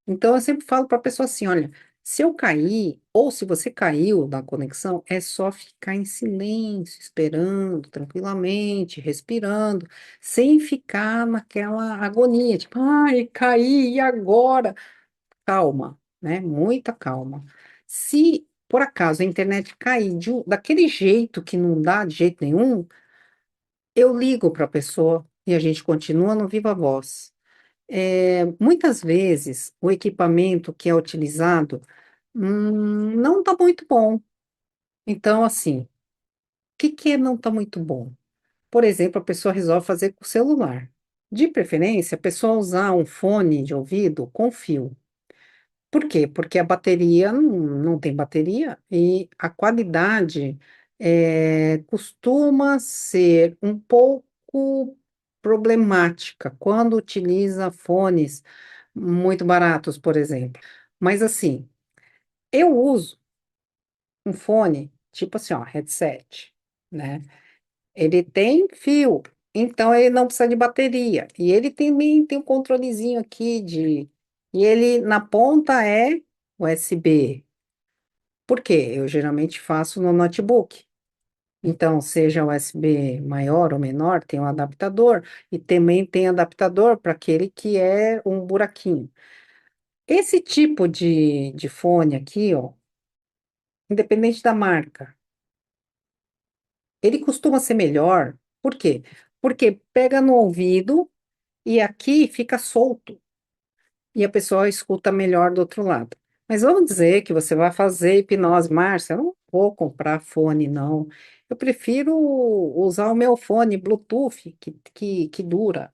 Então, eu sempre falo para a pessoa assim: olha, se eu cair, ou se você caiu na conexão, é só ficar em silêncio, esperando tranquilamente, respirando, sem ficar naquela agonia, tipo, ai, caí, e agora? Calma, né? Muita calma. Se por acaso a internet cair daquele jeito que não dá de jeito nenhum, eu ligo para a pessoa e a gente continua no Viva Voz. Muitas vezes o equipamento que é utilizado não está muito bom. Então, assim, o que que é não está muito bom? Por exemplo, a pessoa resolve fazer com o celular. De preferência, a pessoa usar um fone de ouvido com fio. Por quê? Porque a bateria não tem bateria e a qualidade costuma ser um pouco problemática quando utiliza fones muito baratos, por exemplo. Mas assim, eu uso um fone, tipo assim, ó, headset, né? Ele tem fio, então ele não precisa de bateria. E ele também tem um controlezinho aqui de. E ele na ponta é USB. Por quê? Eu geralmente faço no notebook. Então, seja USB maior ou menor, tem um adaptador. E também tem adaptador para aquele que é um buraquinho. Esse tipo de fone aqui, ó, independente da marca, ele costuma ser melhor. Por quê? Porque pega no ouvido e aqui fica solto e a pessoa escuta melhor do outro lado. Mas vamos dizer que você vai fazer hipnose, Márcia, eu não vou comprar fone, não. Eu prefiro usar o meu fone Bluetooth, que dura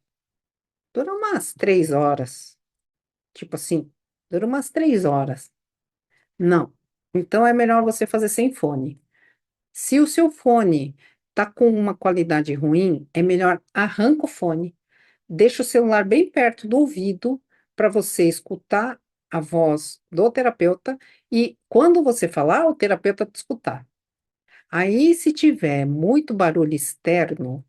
umas 3 horas. Tipo assim, dura umas 3 horas. Não. Então é melhor você fazer sem fone. Se o seu fone tá com uma qualidade ruim, é melhor arranca o fone. Deixa o celular bem perto do ouvido para você escutar a voz do terapeuta e quando você falar, o terapeuta te escutar. Aí, se tiver muito barulho externo,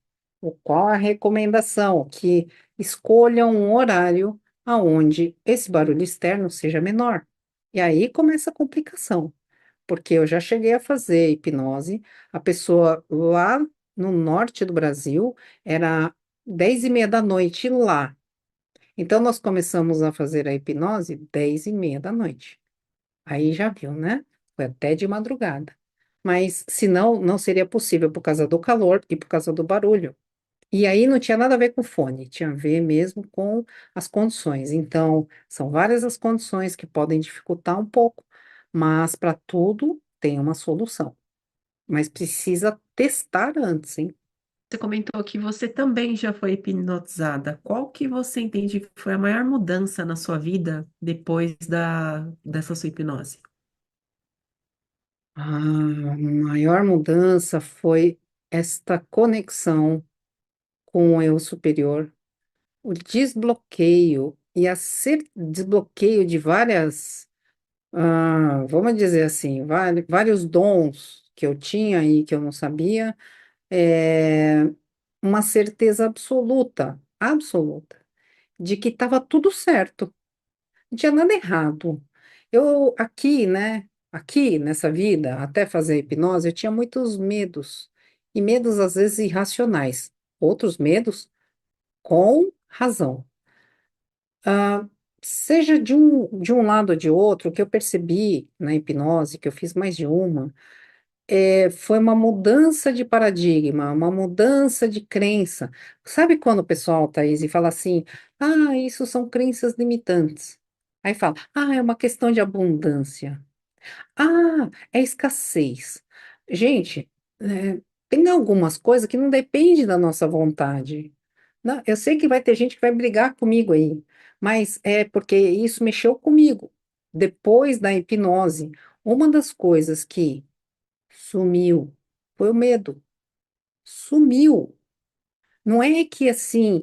qual a recomendação? Que escolha um horário aonde esse barulho externo seja menor. E aí começa a complicação, porque eu já cheguei a fazer hipnose, a pessoa lá no norte do Brasil era 10h30 da noite lá. Então, nós começamos a fazer a hipnose 10h30 da noite. Aí já viu, né? Foi até de madrugada. Mas, se não, não seria possível por causa do calor e por causa do barulho. E aí não tinha nada a ver com fone, tinha a ver mesmo com as condições. Então, são várias as condições que podem dificultar um pouco, mas para tudo tem uma solução. Mas precisa testar antes, hein? Você comentou que você também já foi hipnotizada. Qual que você entende que foi a maior mudança na sua vida depois dessa sua hipnose? A maior mudança foi esta conexão com o eu superior, o desbloqueio e desbloqueio de vamos dizer assim, vários dons que eu tinha e que eu não sabia, é, uma certeza absoluta, absoluta, de que estava tudo certo, não tinha nada errado. Eu aqui, né, aqui nessa vida, até fazer hipnose, eu tinha muitos medos, e medos às vezes irracionais, outros medos com razão. Ah, seja de um lado ou de outro, o que eu percebi na hipnose, que eu fiz mais de uma, foi uma mudança de paradigma, uma mudança de crença. Sabe quando o pessoal, Thaís, e fala assim, isso são crenças limitantes. Aí fala, é uma questão de abundância. É escassez. Gente, tem algumas coisas que não dependem da nossa vontade. Não, eu sei que vai ter gente que vai brigar comigo aí, mas é porque isso mexeu comigo. Depois da hipnose, uma das coisas que sumiu foi o medo. Sumiu. Não é que assim,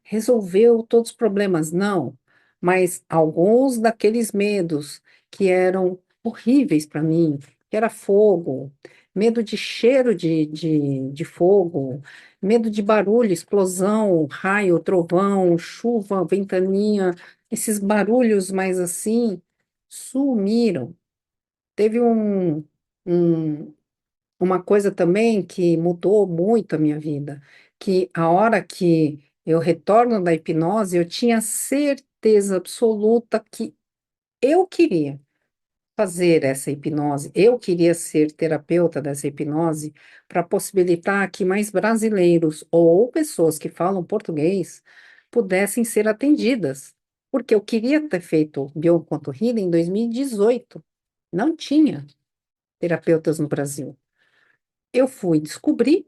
resolveu todos os problemas, não. Mas alguns daqueles medos que eram horríveis para mim, que era fogo, medo de cheiro de fogo, medo de barulho, explosão, raio, trovão, chuva, ventania, esses barulhos mais assim, sumiram. Teve um, uma coisa também que mudou muito a minha vida, que a hora que eu retorno da hipnose, eu tinha certeza absoluta que eu queria fazer essa hipnose, eu queria ser terapeuta dessa hipnose para possibilitar que mais brasileiros ou pessoas que falam português pudessem ser atendidas. Porque eu queria ter feito Bioconto Healing em 2018. Não tinha terapeutas no Brasil. Eu fui descobrir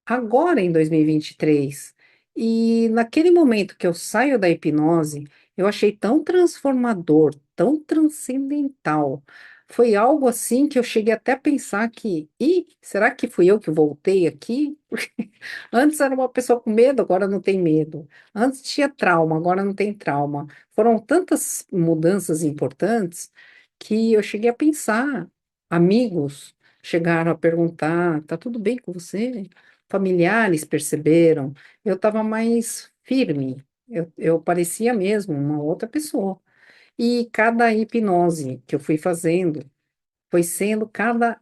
agora em 2023. E naquele momento que eu saio da hipnose, eu achei tão transformador, tão transcendental. Foi algo assim que eu cheguei até a pensar que, será que fui eu que voltei aqui? Porque antes era uma pessoa com medo, agora não tem medo. Antes tinha trauma, agora não tem trauma. Foram tantas mudanças importantes que eu cheguei a pensar. Amigos chegaram a perguntar: tá tudo bem com você? Familiares perceberam, eu estava mais firme, eu parecia mesmo uma outra pessoa. E cada hipnose que eu fui fazendo foi sendo cada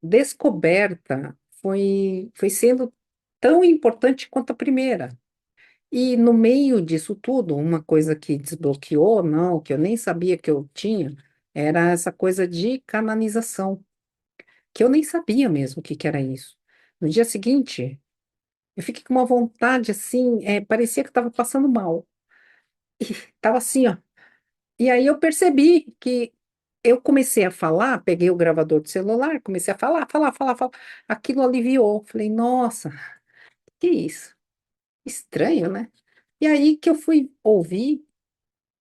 descoberta foi sendo tão importante quanto a primeira. E no meio disso tudo, uma coisa que desbloqueou, não, que eu nem sabia que eu tinha, era essa coisa de canalização, que eu nem sabia mesmo o que que era isso. No dia seguinte, eu fiquei com uma vontade assim, parecia que estava passando mal. Tava assim, ó. E aí eu percebi que eu comecei a falar, peguei o gravador do celular, comecei a falar. Aquilo aliviou. Falei, nossa, que isso? Estranho, né? E aí que eu fui ouvir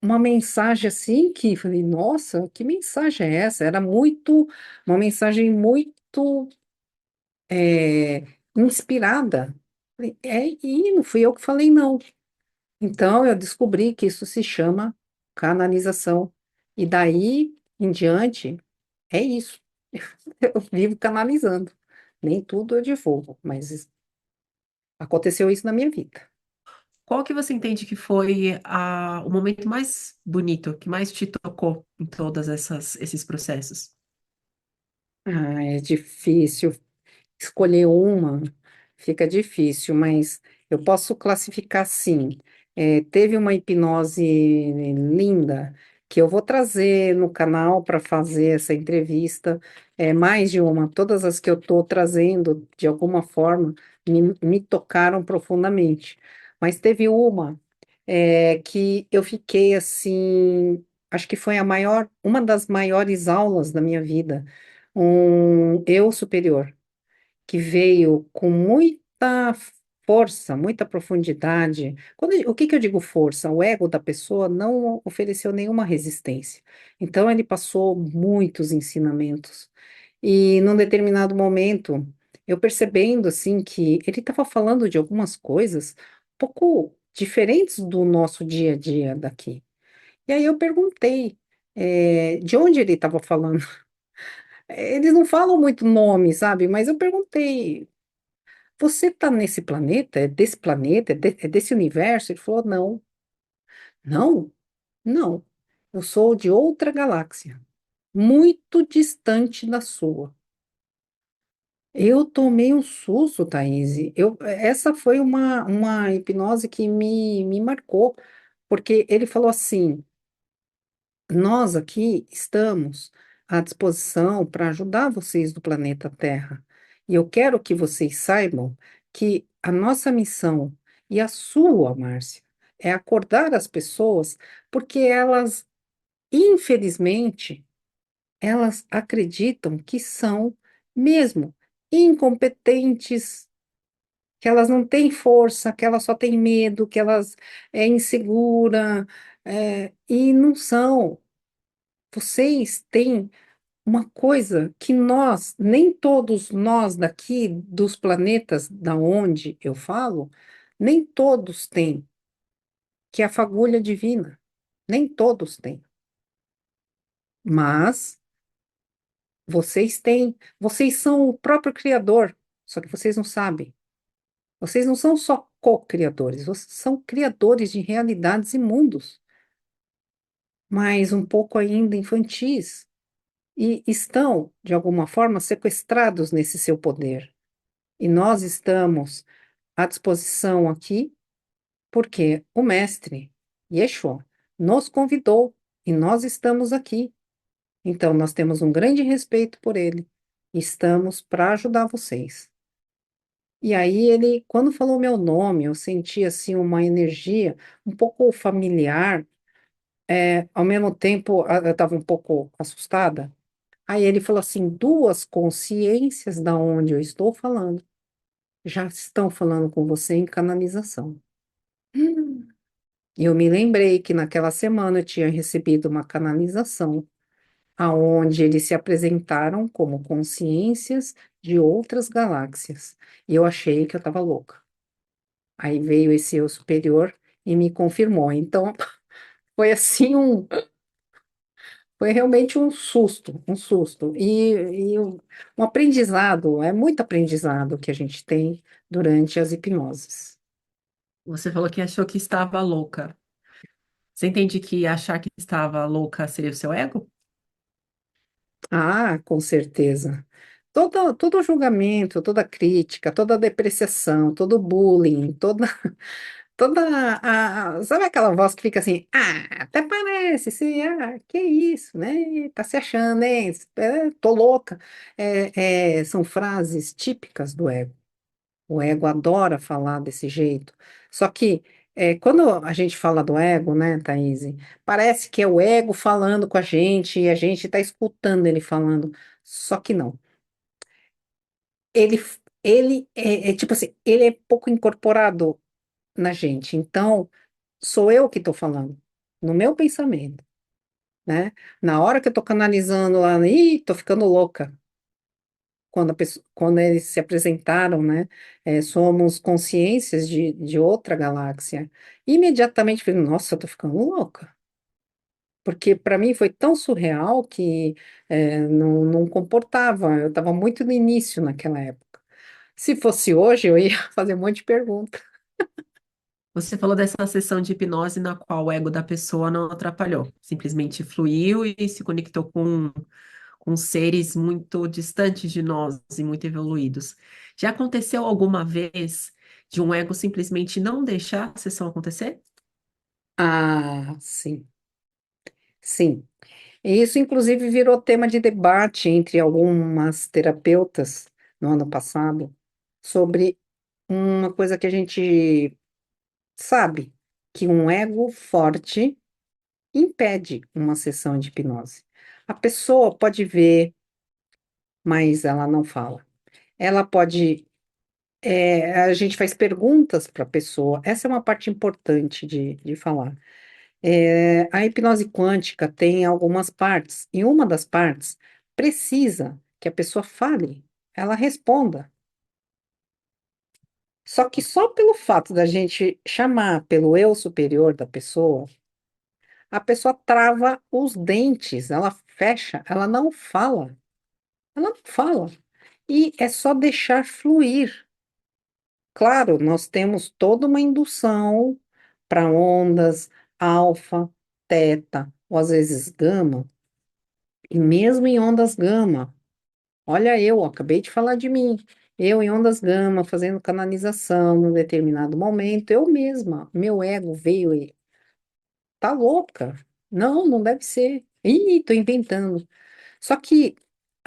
uma mensagem assim que falei, nossa, que mensagem é essa? Era uma mensagem muito inspirada. Falei, e não fui eu que falei, não. Então, eu descobri que isso se chama canalização. E daí em diante, é isso. Eu vivo canalizando. Nem tudo eu divulgo, mas aconteceu isso na minha vida. Qual que você entende que foi o momento mais bonito, que mais te tocou em todas esses processos? É difícil. Escolher uma fica difícil, mas eu posso classificar assim. Teve uma hipnose linda que eu vou trazer no canal para fazer essa entrevista. Mais de uma, todas as que eu estou trazendo, de alguma forma, me tocaram profundamente. Mas teve uma que eu fiquei assim, acho que foi uma das maiores aulas da minha vida, um eu superior que veio com muita força, muita profundidade. O que que eu digo força? O ego da pessoa não ofereceu nenhuma resistência. Então, ele passou muitos ensinamentos. E num determinado momento, eu percebendo assim que ele estava falando de algumas coisas um pouco diferentes do nosso dia a dia daqui. E aí eu perguntei, de onde ele estava falando. Eles não falam muito nome, sabe? Mas eu perguntei, você está nesse planeta? É desse planeta? É desse universo? Ele falou: não, não, não. Eu sou de outra galáxia, muito distante da sua. Eu tomei um susto, Thaís. Essa foi uma hipnose que me marcou, porque ele falou assim: nós aqui estamos à disposição para ajudar vocês do planeta Terra. E eu quero que vocês saibam que a nossa missão e a sua, Márcia, é acordar as pessoas, porque elas, infelizmente, elas acreditam que são mesmo incompetentes, que elas não têm força, que elas só têm medo, que elas é insegura, e não são. Vocês têm uma coisa que nós, nem todos nós daqui dos planetas da onde eu falo, nem todos têm, que é a fagulha divina. Nem todos têm. Mas vocês têm, vocês são o próprio Criador, só que vocês não sabem. Vocês não são só co-criadores, vocês são criadores de realidades e mundos, mas um pouco ainda infantis. E estão, de alguma forma, sequestrados nesse seu poder. E nós estamos à disposição aqui porque o Mestre, Yeshua, nos convidou e nós estamos aqui. Então, nós temos um grande respeito por ele. Estamos para ajudar vocês. E aí ele, quando falou meu nome, eu senti assim uma energia um pouco familiar, ao mesmo tempo eu estava um pouco assustada. Aí ele falou assim, duas consciências da onde eu estou falando já estão falando com você em canalização. E eu me lembrei que naquela semana eu tinha recebido uma canalização aonde eles se apresentaram como consciências de outras galáxias. E eu achei que eu estava louca. Aí veio esse eu superior e me confirmou. Então, foi assim foi realmente um susto, um susto. Um aprendizado, é muito aprendizado que a gente tem durante as hipnoses. Você falou que achou que estava louca. Você entende que achar que estava louca seria o seu ego? Ah, com certeza. Todo julgamento, toda crítica, toda depreciação, todo bullying, toda sabe aquela voz que fica assim, até parece, que isso, né? Tá se achando, hein? Tô louca. São frases típicas do ego. O ego adora falar desse jeito. Só que quando a gente fala do ego, né, Thaís, parece que é o ego falando com a gente e a gente está escutando ele falando. Só que não. Ele, ele é tipo assim, ele é pouco incorporado na gente. Então, sou eu que estou falando, no meu pensamento, né? Na hora que eu estou canalizando lá, tô ficando louca. Quando eles se apresentaram, né? Somos consciências de outra galáxia. Imediatamente falei, nossa, eu tô ficando louca. Porque para mim foi tão surreal que não comportava. Eu estava muito no início naquela época. Se fosse hoje, eu ia fazer um monte de pergunta. Você falou dessa sessão de hipnose na qual o ego da pessoa não atrapalhou, simplesmente fluiu e se conectou com seres muito distantes de nós e muito evoluídos. Já aconteceu alguma vez de um ego simplesmente não deixar a sessão acontecer? Ah, sim, sim. E isso, inclusive, virou tema de debate entre algumas terapeutas no ano passado sobre uma coisa que a gente sabe, que um ego forte impede uma sessão de hipnose. A pessoa pode ver, mas ela não fala. Ela pode. A gente faz perguntas para a pessoa, essa é uma parte importante de falar. A hipnose quântica tem algumas partes, e uma das partes precisa que a pessoa fale, ela responda. Só que só pelo fato da gente chamar pelo eu superior da pessoa, a pessoa trava os dentes, ela fecha, ela não fala. Ela não fala. E é só deixar fluir. Claro, nós temos toda uma indução para ondas alfa, teta, ou às vezes gama, e mesmo em ondas gama. Olha, eu acabei de falar de mim. Eu em ondas gama, fazendo canalização num determinado momento, eu mesma, meu ego veio e tá louca. Não, não deve ser. Ih, tô inventando. Só que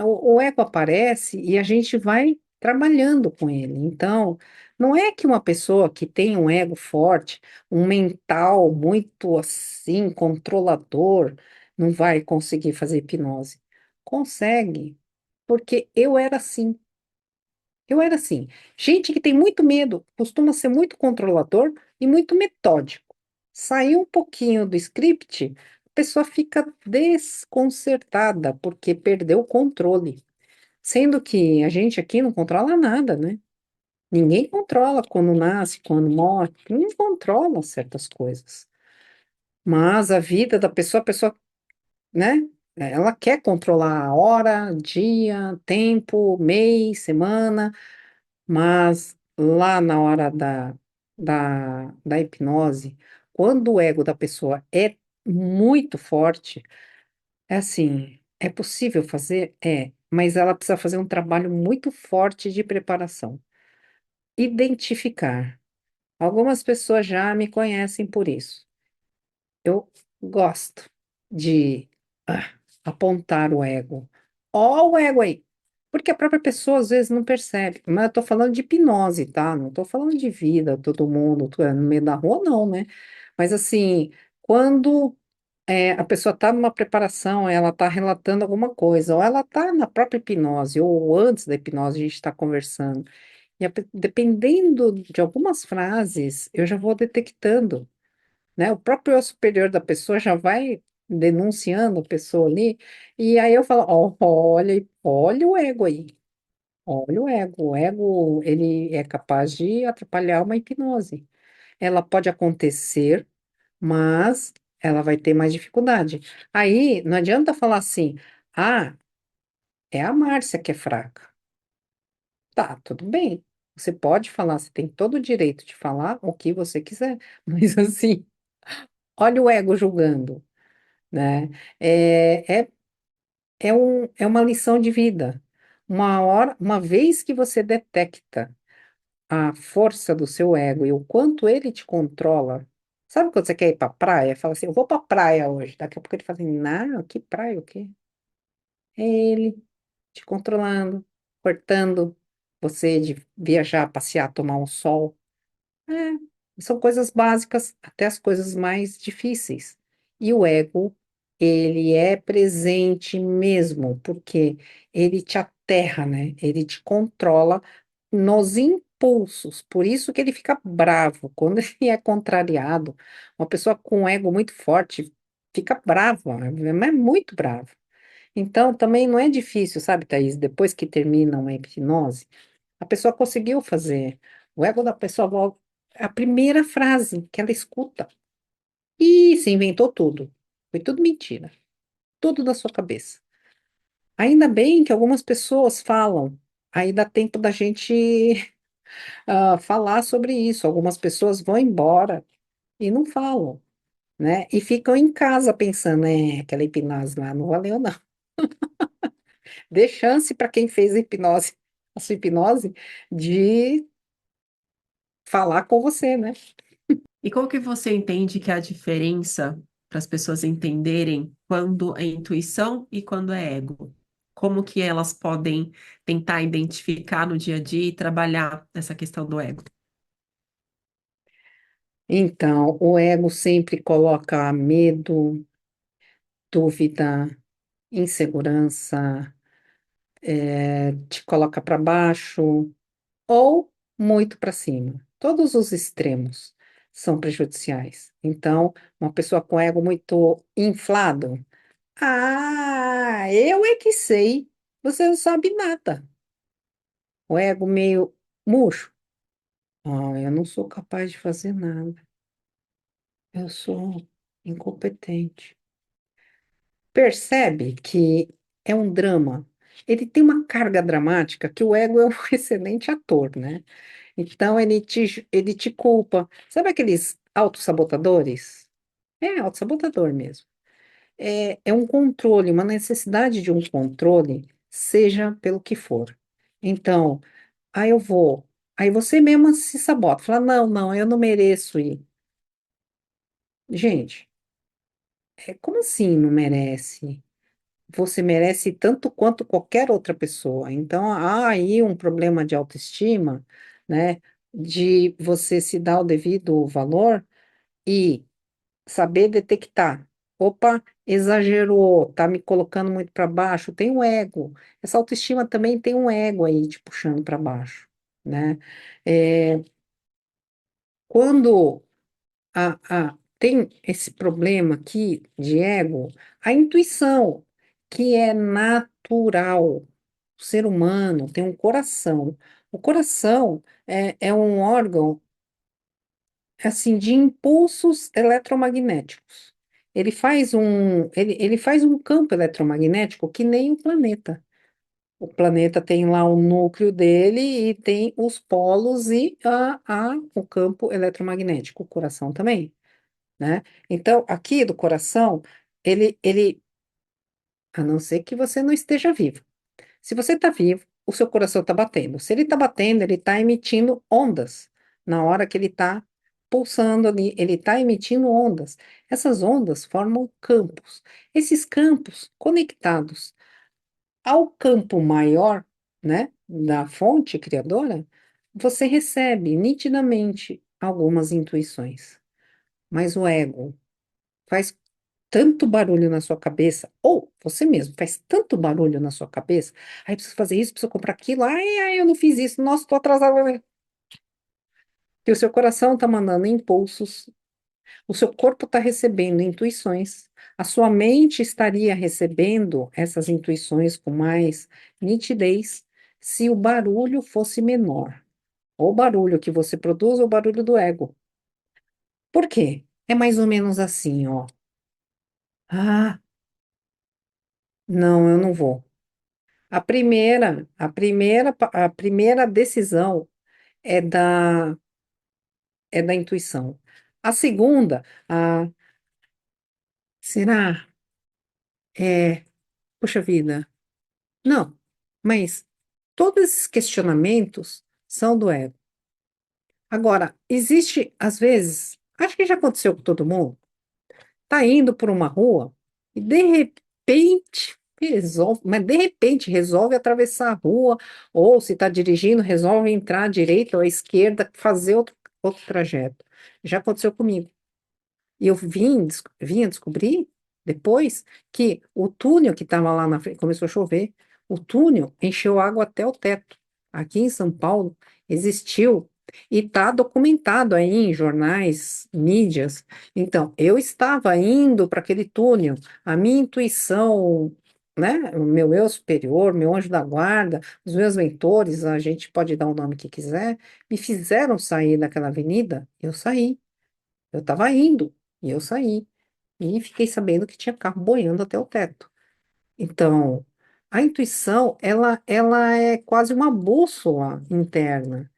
o ego aparece e a gente vai trabalhando com ele. Então, não é que uma pessoa que tem um ego forte, um mental muito assim, controlador, não vai conseguir fazer hipnose. Consegue, porque eu era assim. Eu era assim. Gente que tem muito medo costuma ser muito controlador e muito metódico. Saiu um pouquinho do script, a pessoa fica desconcertada porque perdeu o controle. Sendo que a gente aqui não controla nada, né? Ninguém controla quando nasce, quando morre, ninguém controla certas coisas. Mas a pessoa, né? Ela quer controlar a hora, dia, tempo, mês, semana. Mas lá na hora da hipnose, quando o ego da pessoa é muito forte, é assim, é possível fazer? É, mas ela precisa fazer um trabalho muito forte de preparação. Identificar. Algumas pessoas já me conhecem por isso. Eu gosto de apontar o ego. Ó, o ego aí. Porque a própria pessoa às vezes não percebe. Mas eu tô falando de hipnose, tá? Não tô falando de vida, todo mundo, no meio da rua, não, né? Mas assim, quando a pessoa está numa preparação, ela está relatando alguma coisa, ou ela está na própria hipnose, ou antes da hipnose a gente está conversando. E dependendo de algumas frases, eu já vou detectando, né? O próprio eu superior da pessoa já vai denunciando a pessoa ali, e aí eu falo, ó, olha, olha o ego aí, olha o ego, ele é capaz de atrapalhar uma hipnose. Ela pode acontecer, mas ela vai ter mais dificuldade. Aí não adianta falar assim, ah, é a Márcia que é fraca. Tá, tudo bem. Você pode falar, você tem todo o direito de falar o que você quiser, mas assim, olha o ego julgando, né? É, é uma lição de vida. Uma vez que você detecta a força do seu ego e o quanto ele te controla, sabe quando você quer ir pra praia? Fala assim, eu vou pra praia hoje. Daqui a pouco ele fala assim, não, que praia, o quê? É ele te controlando, cortando você de viajar, passear, tomar um sol. É, são coisas básicas, até as coisas mais difíceis. E o ego, ele é presente mesmo, porque ele te aterra, né? Ele te controla nos impulsos. Por isso que ele fica bravo. Quando ele é contrariado, uma pessoa com um ego muito forte fica brava, mas é muito bravo. Então, também não é difícil, sabe, Thaís? Depois que termina uma hipnose, a pessoa conseguiu fazer. O ego da pessoa volta. A primeira frase que ela escuta. E se inventou tudo. Foi tudo mentira. Tudo da sua cabeça. Ainda bem que algumas pessoas falam. Aí dá tempo da gente falar sobre isso. Algumas pessoas vão embora e não falam, né? E ficam em casa pensando, aquela hipnose lá não valeu, não. Dê chance para quem fez a sua hipnose, de falar com você, né? E qual que você entende que é a diferença para as pessoas entenderem quando é intuição e quando é ego? Como que elas podem tentar identificar no dia a dia e trabalhar essa questão do ego? Então, o ego sempre coloca medo, dúvida, insegurança, te coloca para baixo ou muito para cima. Todos os extremos são prejudiciais. Então, uma pessoa com ego muito inflado, eu é que sei, você não sabe nada. O ego meio murcho, eu não sou capaz de fazer nada, eu sou incompetente. Percebe que é um drama. Ele tem uma carga dramática que o ego é um excelente ator, né? Então ele te culpa. Sabe aqueles autossabotadores? É, autossabotador mesmo. É um controle, uma necessidade de um controle, seja pelo que for. Então, aí eu vou. Aí você mesmo se sabota, fala, não, não, eu não mereço ir. Gente, como assim não merece? Você merece tanto quanto qualquer outra pessoa. Então, há aí um problema de autoestima, né? De você se dar o devido valor e saber detectar. opa, exagerou, tá me colocando muito para baixo, tem um ego. Essa autoestima também tem um ego aí te puxando para baixo, né? É, quando tem esse problema aqui de ego, a intuição, que é natural. O ser humano tem um coração. O coração é um órgão assim de impulsos eletromagnéticos. Ele faz um campo eletromagnético que nem o planeta. O planeta tem lá o núcleo dele e tem os polos e o campo eletromagnético, o coração também, né? Então, aqui do coração, a não ser que você não esteja vivo. Se você está vivo, o seu coração está batendo. Se ele está batendo, ele está emitindo ondas. Na hora que ele está pulsando ali, ele está emitindo ondas. Essas ondas formam campos. Esses campos conectados ao campo maior, né, da fonte criadora, você recebe nitidamente algumas intuições. Mas o ego faz tanto barulho na sua cabeça, ou você mesmo faz tanto barulho na sua cabeça, aí preciso fazer isso, preciso comprar aquilo, ai, eu não fiz isso, nossa, estou atrasado. Que o seu coração está mandando impulsos, o seu corpo está recebendo intuições, a sua mente estaria recebendo essas intuições com mais nitidez se o barulho fosse menor. Ou o barulho que você produz ou o barulho do ego. Por quê? É mais ou menos assim, ó. Ah, não, eu não vou. A primeira decisão é da intuição. A segunda, será? É, Poxa vida, não, mas todos esses questionamentos são do ego. Agora, existe, às vezes, acho que já aconteceu com todo mundo, tá indo por uma rua e de repente resolve atravessar a rua, ou se está dirigindo, resolve entrar à direita ou à esquerda, fazer outro trajeto. Já aconteceu comigo. E eu vinha descobrir depois que o túnel que estava lá na frente, começou a chover, o túnel encheu água até o teto. Aqui em São Paulo existiu e está documentado aí em jornais, mídias. Então, eu estava indo para aquele túnel, a minha intuição, né, o meu eu superior, meu anjo da guarda, os meus mentores, a gente pode dar o nome que quiser, me fizeram sair daquela avenida, eu saí. Eu estava indo e eu saí. E fiquei sabendo que tinha carro boiando até o teto. Então, a intuição, ela é quase uma bússola interna.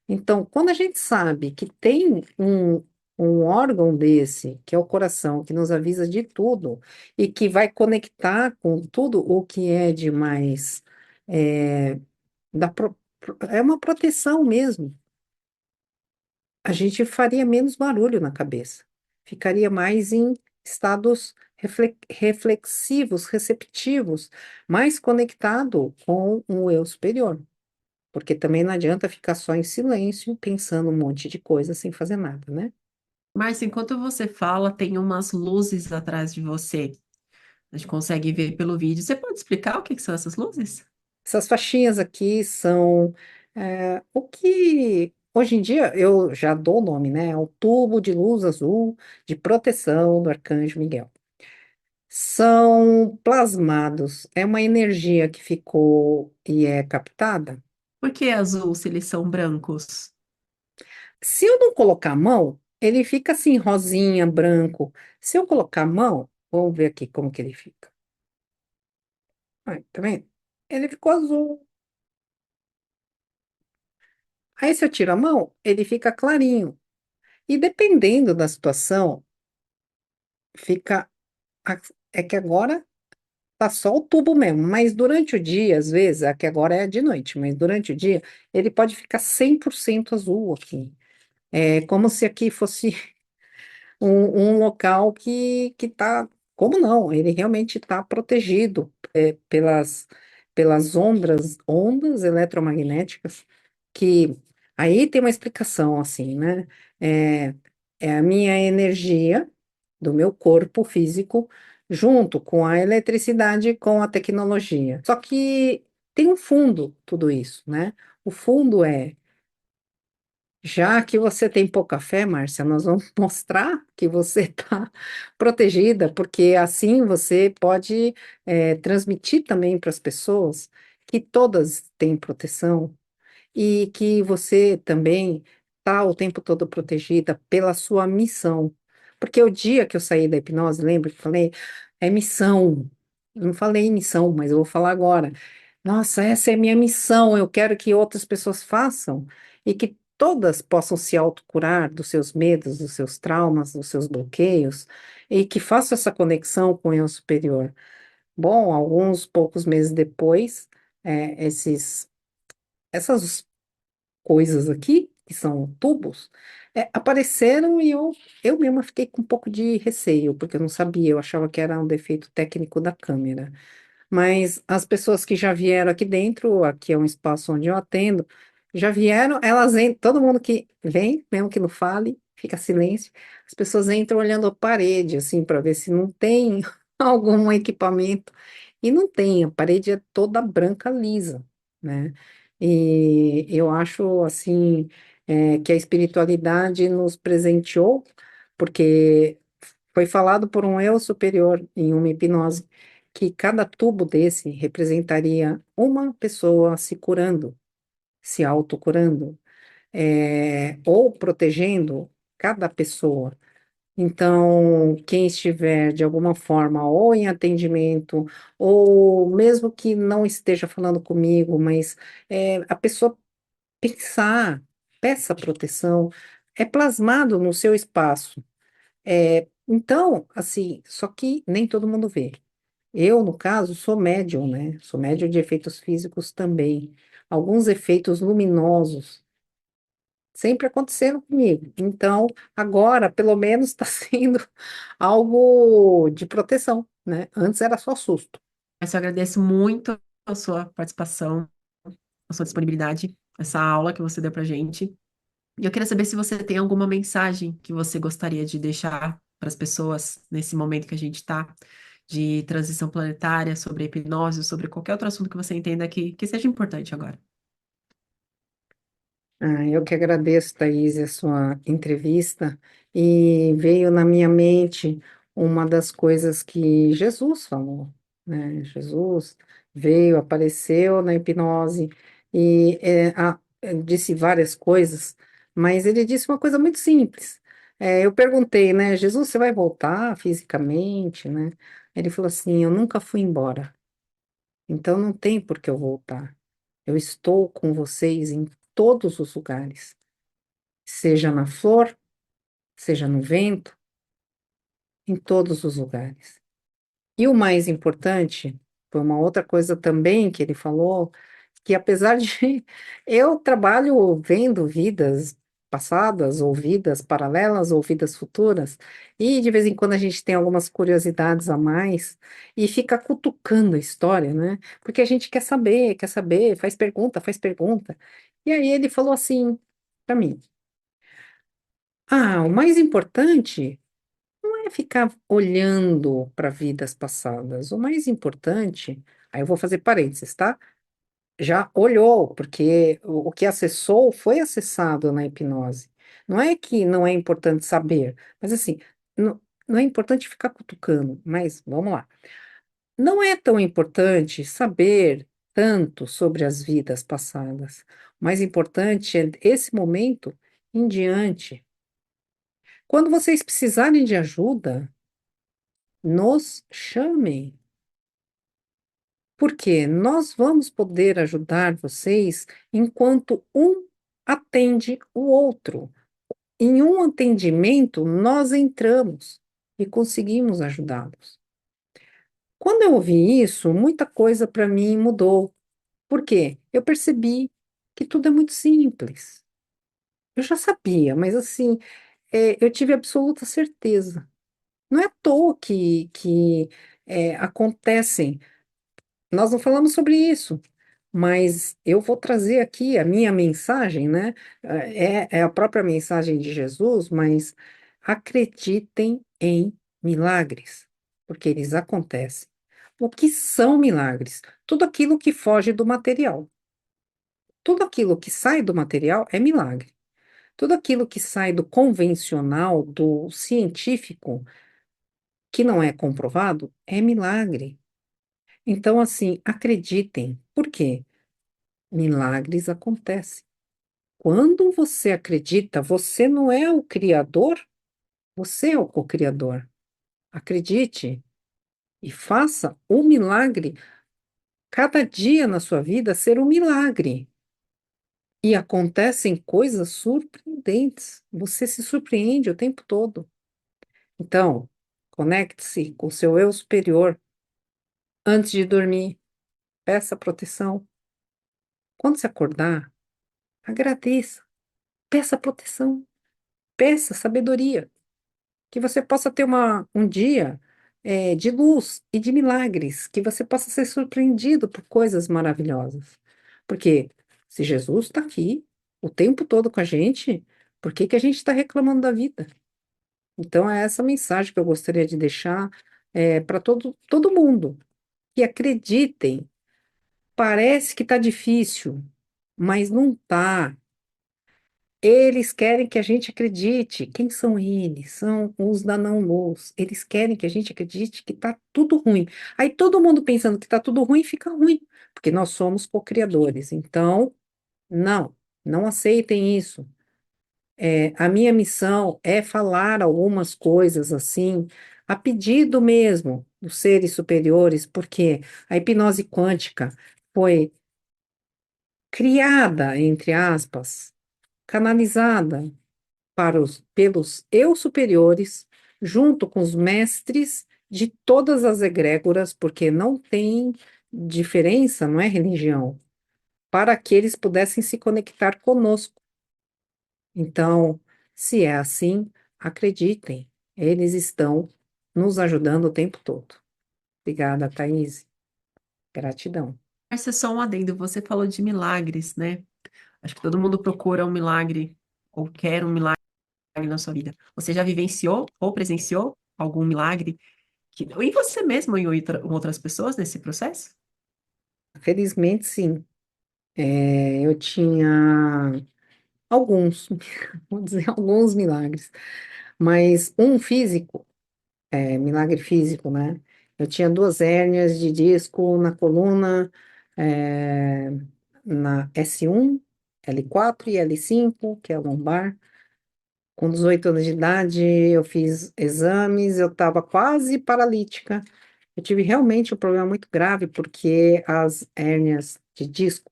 Então, quando a gente sabe que tem um órgão desse, que é o coração, que nos avisa de tudo e que vai conectar com tudo o que é de mais, é, é uma proteção mesmo, a gente faria menos barulho na cabeça, ficaria mais em estados reflexivos, receptivos, mais conectado com o eu superior. Porque também não adianta ficar só em silêncio, pensando um monte de coisa sem fazer nada, né? Márcia, enquanto você fala, tem umas luzes atrás de você. A gente consegue ver pelo vídeo. Você pode explicar o que que são essas luzes? Essas faixinhas aqui são o que hoje em dia eu já dou o nome, né? É o tubo de luz azul de proteção do Arcanjo Miguel. São plasmados, é uma energia que ficou e é captada. Por que azul se eles são brancos? Se eu não colocar a mão, ele fica assim, rosinha, branco. Se eu colocar a mão, vamos ver aqui como que ele fica. Tá vendo? Ele ficou azul. Aí, se eu tiro a mão, ele fica clarinho. E dependendo da situação, fica. É que agora tá só o tubo mesmo, mas durante o dia, às vezes, é que agora é de noite, mas durante o dia, ele pode ficar 100% azul aqui. É como se aqui fosse um local que tá. Como não? Ele realmente está protegido pelas ondas eletromagnéticas, que aí tem uma explicação assim, né? É, é a minha energia. do meu corpo físico, junto com a eletricidade e com a tecnologia. Só que tem um fundo tudo isso, né? O fundo é, já que você tem pouca fé, Márcia, nós vamos mostrar que você está protegida, porque assim você pode transmitir também para as pessoas que todas têm proteção e que você também está o tempo todo protegida pela sua missão. Porque o dia que eu saí da hipnose, lembra que eu falei, é missão. Eu não falei missão, mas eu vou falar agora. Nossa, essa é a minha missão. Eu quero que outras pessoas façam e que todas possam se autocurar dos seus medos, dos seus traumas, dos seus bloqueios e que façam essa conexão com o eu superior. Bom, alguns poucos meses depois, essas coisas aqui, que são tubos, apareceram e eu mesma fiquei com um pouco de receio, porque eu não sabia, eu achava que era um defeito técnico da câmera. Mas as pessoas que já vieram aqui dentro, aqui é um espaço onde eu atendo, já vieram, elas entram, todo mundo que vem, mesmo que não fale, fica silêncio, as pessoas entram olhando a parede, assim, para ver se não tem algum equipamento. E não tem, a parede é toda branca, lisa, né? E eu acho, assim, que a espiritualidade nos presenteou, porque foi falado por um eu superior em uma hipnose que cada tubo desse representaria uma pessoa se curando, se autocurando, ou protegendo cada pessoa. Então, quem estiver de alguma forma ou em atendimento, ou mesmo que não esteja falando comigo, mas a pessoa pensar, peça proteção, é plasmado no seu espaço. Então, assim, só que nem todo mundo vê. Eu, no caso, sou médium, né? Sou médium de efeitos físicos também. Alguns efeitos luminosos sempre aconteceram comigo. Então, agora, pelo menos, está sendo algo de proteção, né? Antes era só susto. Mas eu agradeço muito a sua participação, a sua disponibilidade, essa aula que você deu pra gente. E eu queria saber se você tem alguma mensagem que você gostaria de deixar para as pessoas nesse momento que a gente está, de transição planetária, sobre hipnose, sobre qualquer outro assunto que você entenda que seja importante agora. Eu que agradeço, Thaís, a sua entrevista, e veio na minha mente uma das coisas que Jesus falou, né? Jesus veio, apareceu na hipnose e disse várias coisas, mas ele disse uma coisa muito simples. Eu perguntei, né, Jesus, você vai voltar fisicamente, né? Ele falou assim, eu nunca fui embora, então não tem por que eu voltar. Eu estou com vocês em todos os lugares, seja na flor, seja no vento, em todos os lugares. E o mais importante, foi uma outra coisa também que ele falou, que apesar de eu trabalho vendo vidas passadas, ou vidas paralelas, ou vidas futuras, e de vez em quando a gente tem algumas curiosidades a mais, e fica cutucando a história, né? Porque a gente quer saber, faz pergunta, faz pergunta. E aí ele falou assim para mim: o mais importante não é ficar olhando para vidas passadas. O mais importante, aí eu vou fazer parênteses, tá? Já olhou, porque o que acessou foi acessado na hipnose. Não é que não é importante saber, mas assim, não é importante ficar cutucando, mas vamos lá. Não é tão importante saber tanto sobre as vidas passadas. O mais importante é esse momento em diante. Quando vocês precisarem de ajuda, nos chamem, porque nós vamos poder ajudar vocês enquanto um atende o outro. Em um atendimento, nós entramos e conseguimos ajudá-los. Quando eu ouvi isso, muita coisa para mim mudou. Por quê? Eu percebi que tudo é muito simples. Eu já sabia, mas assim, eu tive absoluta certeza. Não é à toa que acontecem. Nós não falamos sobre isso, mas eu vou trazer aqui a minha mensagem, né? É a própria mensagem de Jesus, mas acreditem em Milagres, porque eles acontecem. O que são milagres? Tudo aquilo que foge do material. Tudo aquilo que sai do material é milagre. Tudo aquilo que sai do convencional, do científico, que não é comprovado, é milagre. Então, assim, acreditem. Por quê? Milagres acontecem. Quando você acredita, você não é o criador, você é o co-criador. Acredite e faça o milagre, cada dia na sua vida ser um milagre. E acontecem coisas surpreendentes. Você se surpreende o tempo todo. Então, conecte-se com o seu eu superior antes de dormir. Peça proteção. Quando se acordar, agradeça. Peça proteção. Peça sabedoria. Que você possa ter um dia de luz e de milagres. Que você possa ser surpreendido por coisas maravilhosas. Porque se Jesus está aqui o tempo todo com a gente, por que que a gente está reclamando da vida? Então, é essa mensagem que eu gostaria de deixar para todo mundo. Que acreditem. Parece que está difícil, mas não está. Eles querem que a gente acredite. Quem são eles? São os da não-luz. Eles querem que a gente acredite que está tudo ruim. Aí todo mundo pensando que está tudo ruim, fica ruim, porque nós somos co-criadores. Então, não, não aceitem isso. A minha missão é falar algumas coisas assim, a pedido mesmo dos seres superiores, porque a hipnose quântica foi criada, entre aspas, canalizada pelos eu superiores, junto com os mestres de todas as egrégoras, porque não tem diferença, não é religião, para que eles pudessem se conectar conosco. Então, se é assim, acreditem, eles estão nos ajudando o tempo todo. Obrigada, Thaís. Gratidão. Esse é só um adendo. Você falou de milagres, né? Acho que todo mundo procura um milagre ou quer um milagre na sua vida. Você já vivenciou ou presenciou algum milagre em você mesmo e em outras pessoas nesse processo? Felizmente, sim. Eu tinha alguns, vou dizer alguns milagres, mas um físico, milagre físico, né? Eu tinha duas hérnias de disco na coluna, é, na S1, L4 e L5, que é a lombar. Com 18 anos de idade, eu fiz exames, eu estava quase paralítica. Eu tive realmente um problema muito grave, porque as hérnias de disco,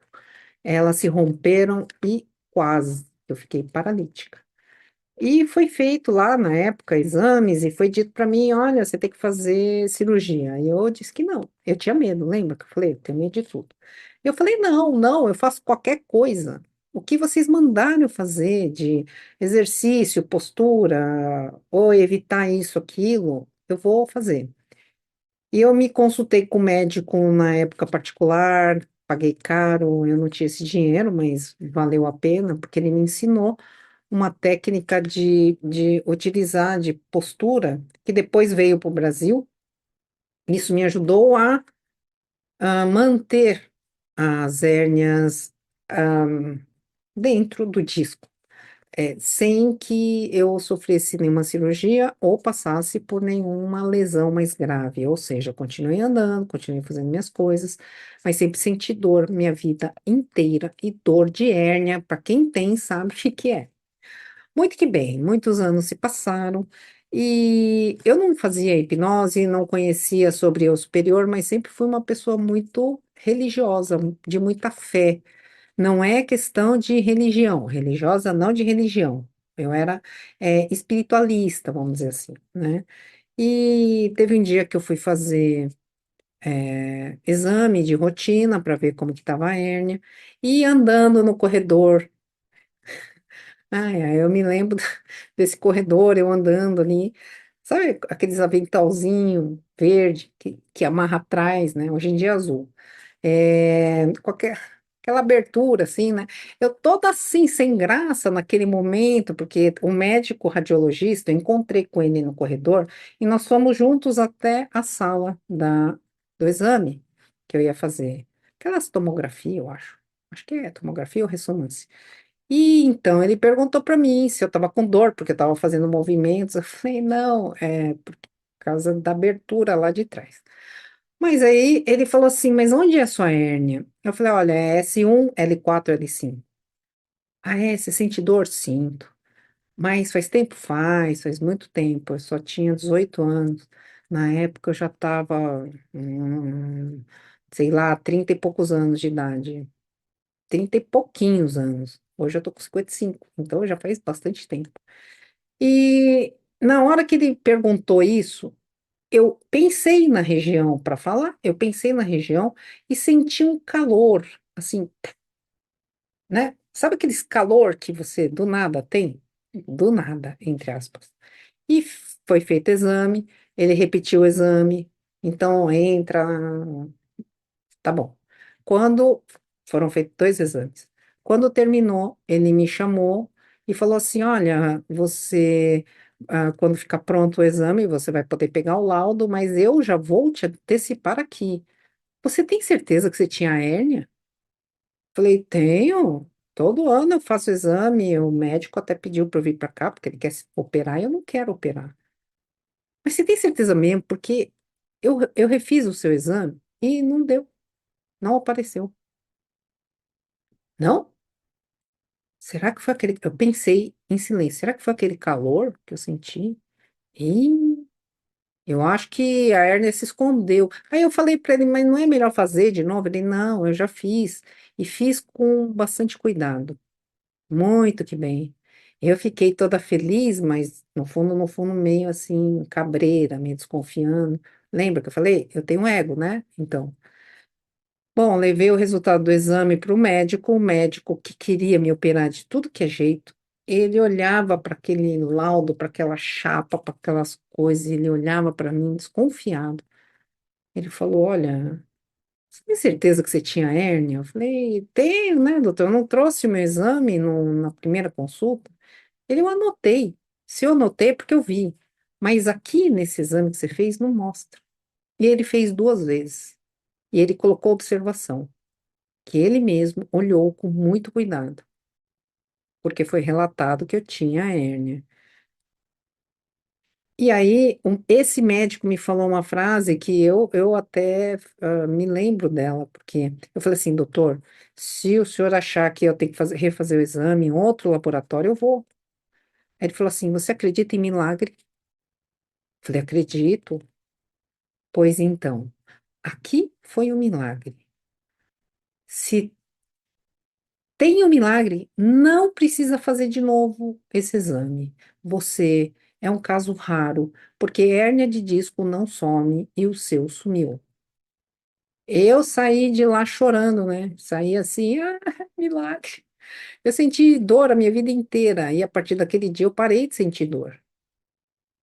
elas se romperam e quase eu fiquei paralítica. E foi feito lá na época exames e foi dito para mim, olha, você tem que fazer cirurgia. E eu disse que não. Eu tinha medo, lembra que eu falei? Eu tenho medo de tudo. Eu falei, não, não, eu faço qualquer coisa. O que vocês mandarem eu fazer de exercício, postura, ou evitar isso, aquilo, eu vou fazer. E eu me consultei com o médico na época particular, paguei caro, eu não tinha esse dinheiro, mas valeu a pena, porque ele me ensinou uma técnica de utilizar de postura, que depois veio para o Brasil. Isso me ajudou a manter as hérnias ah, dentro do disco, sem que eu sofresse nenhuma cirurgia ou passasse por nenhuma lesão mais grave. Ou seja, eu continuei andando, continuei fazendo minhas coisas, mas sempre senti dor minha vida inteira, e dor de hérnia, para quem tem, sabe o que é. Muito que bem, muitos anos se passaram e eu não fazia hipnose, não conhecia sobre o superior, mas sempre fui uma pessoa muito religiosa, de muita fé. Não é questão de religião, religiosa não de religião. Eu era espiritualista, vamos dizer assim, né? E teve um dia que eu fui fazer exame de rotina para ver como que estava a hérnia, e andando no corredor. Ai, ai, eu me lembro desse corredor, eu andando ali, sabe aqueles aventalzinho verde que amarra atrás, né? Hoje em dia é azul. Qualquer. aquela abertura, assim, né? Eu toda assim, sem graça naquele momento, porque o médico radiologista, eu encontrei com ele no corredor e nós fomos juntos até a sala do exame que eu ia fazer. Aquelas tomografia, eu acho. Acho que é tomografia ou ressonância. E então ele perguntou para mim se eu estava com dor, porque eu estava fazendo movimentos. Eu falei, não, é por causa da abertura lá de trás. Mas aí ele falou assim, mas onde é a sua hérnia? Eu falei, olha, é S1, L4, L5. Ah, é? Você sente dor? Sinto. Mas faz tempo? Faz muito tempo. Eu só tinha 18 anos. Na época eu já estava, sei lá, 30 e poucos anos de idade. 30 e pouquinhos anos. Hoje eu tô com 55, então já faz bastante tempo. E na hora que ele perguntou isso, eu pensei na região para falar, eu pensei na região e senti um calor, assim, né? Sabe aqueles calor que você do nada tem? Do nada, entre aspas. E foi feito exame, ele repetiu o exame, então entra. Tá bom. Quando foram feitos dois exames. Quando terminou, ele me chamou e falou assim: Olha, você, quando ficar pronto o exame, você vai poder pegar o laudo, mas eu já vou te antecipar aqui. Você tem certeza que você tinha hérnia? Falei: Tenho. Todo ano eu faço exame. O médico até pediu para eu vir para cá, porque ele quer se operar e eu não quero operar. Mas você tem certeza mesmo? Porque eu refiz o seu exame e não deu, não apareceu. Não? Será que foi aquele. Eu pensei em silêncio. Será que foi aquele calor que eu senti? E eu acho que a hérnia se escondeu. Aí eu falei para ele, mas não é melhor fazer de novo? Ele, não, eu já fiz. E fiz com bastante cuidado. Muito que bem. Eu fiquei toda feliz, mas no fundo, meio assim, cabreira, meio desconfiando. Lembra que eu falei? Eu tenho ego, né? Então. Bom, levei o resultado do exame para o médico que queria me operar de tudo que é jeito. Ele olhava para aquele laudo, para aquela chapa, para aquelas coisas, ele olhava para mim desconfiado. Ele falou: Olha, você tem certeza que você tinha hérnia? Eu falei: Tenho, né, doutor? Eu não trouxe o meu exame na primeira consulta. Eu anotei. Se eu anotei, é porque eu vi. Mas aqui nesse exame que você fez, não mostra. E ele fez duas vezes. E ele colocou observação, que ele mesmo olhou com muito cuidado, porque foi relatado que eu tinha hérnia. E aí, esse médico me falou uma frase que eu até me lembro dela, porque eu falei assim, doutor, se o senhor achar que eu tenho que refazer o exame em outro laboratório, eu vou. Aí ele falou assim, você acredita em milagre? Eu falei, acredito. Pois então, aqui foi um milagre. Se tem um milagre, não precisa fazer de novo esse exame. Você é um caso raro, porque hérnia de disco não some e o seu sumiu. Eu saí de lá chorando, né? Saí assim, milagre. Eu senti dor a minha vida inteira e a partir daquele dia eu parei de sentir dor.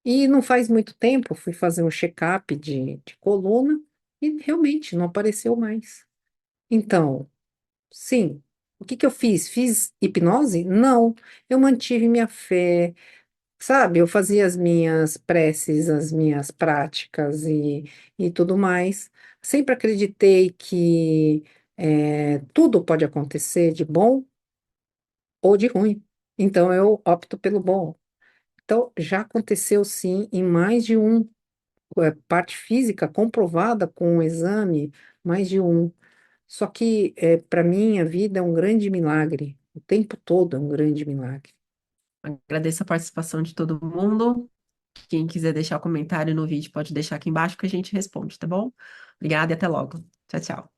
E não faz muito tempo, eu fui fazer um check-up de coluna e realmente não apareceu mais. Então, sim. O que que eu fiz? Fiz hipnose? Não. Eu mantive minha fé, sabe? Eu fazia as minhas preces, as minhas práticas e tudo mais. Sempre acreditei que tudo pode acontecer de bom ou de ruim. Então eu opto pelo bom. Então já aconteceu sim em mais de um, parte física comprovada com um exame, mais de um. Só que, para mim, a vida é um grande milagre. O tempo todo é um grande milagre. Agradeço a participação de todo mundo. Quem quiser deixar comentário no vídeo, pode deixar aqui embaixo que a gente responde, tá bom? Obrigada e até logo. Tchau, tchau.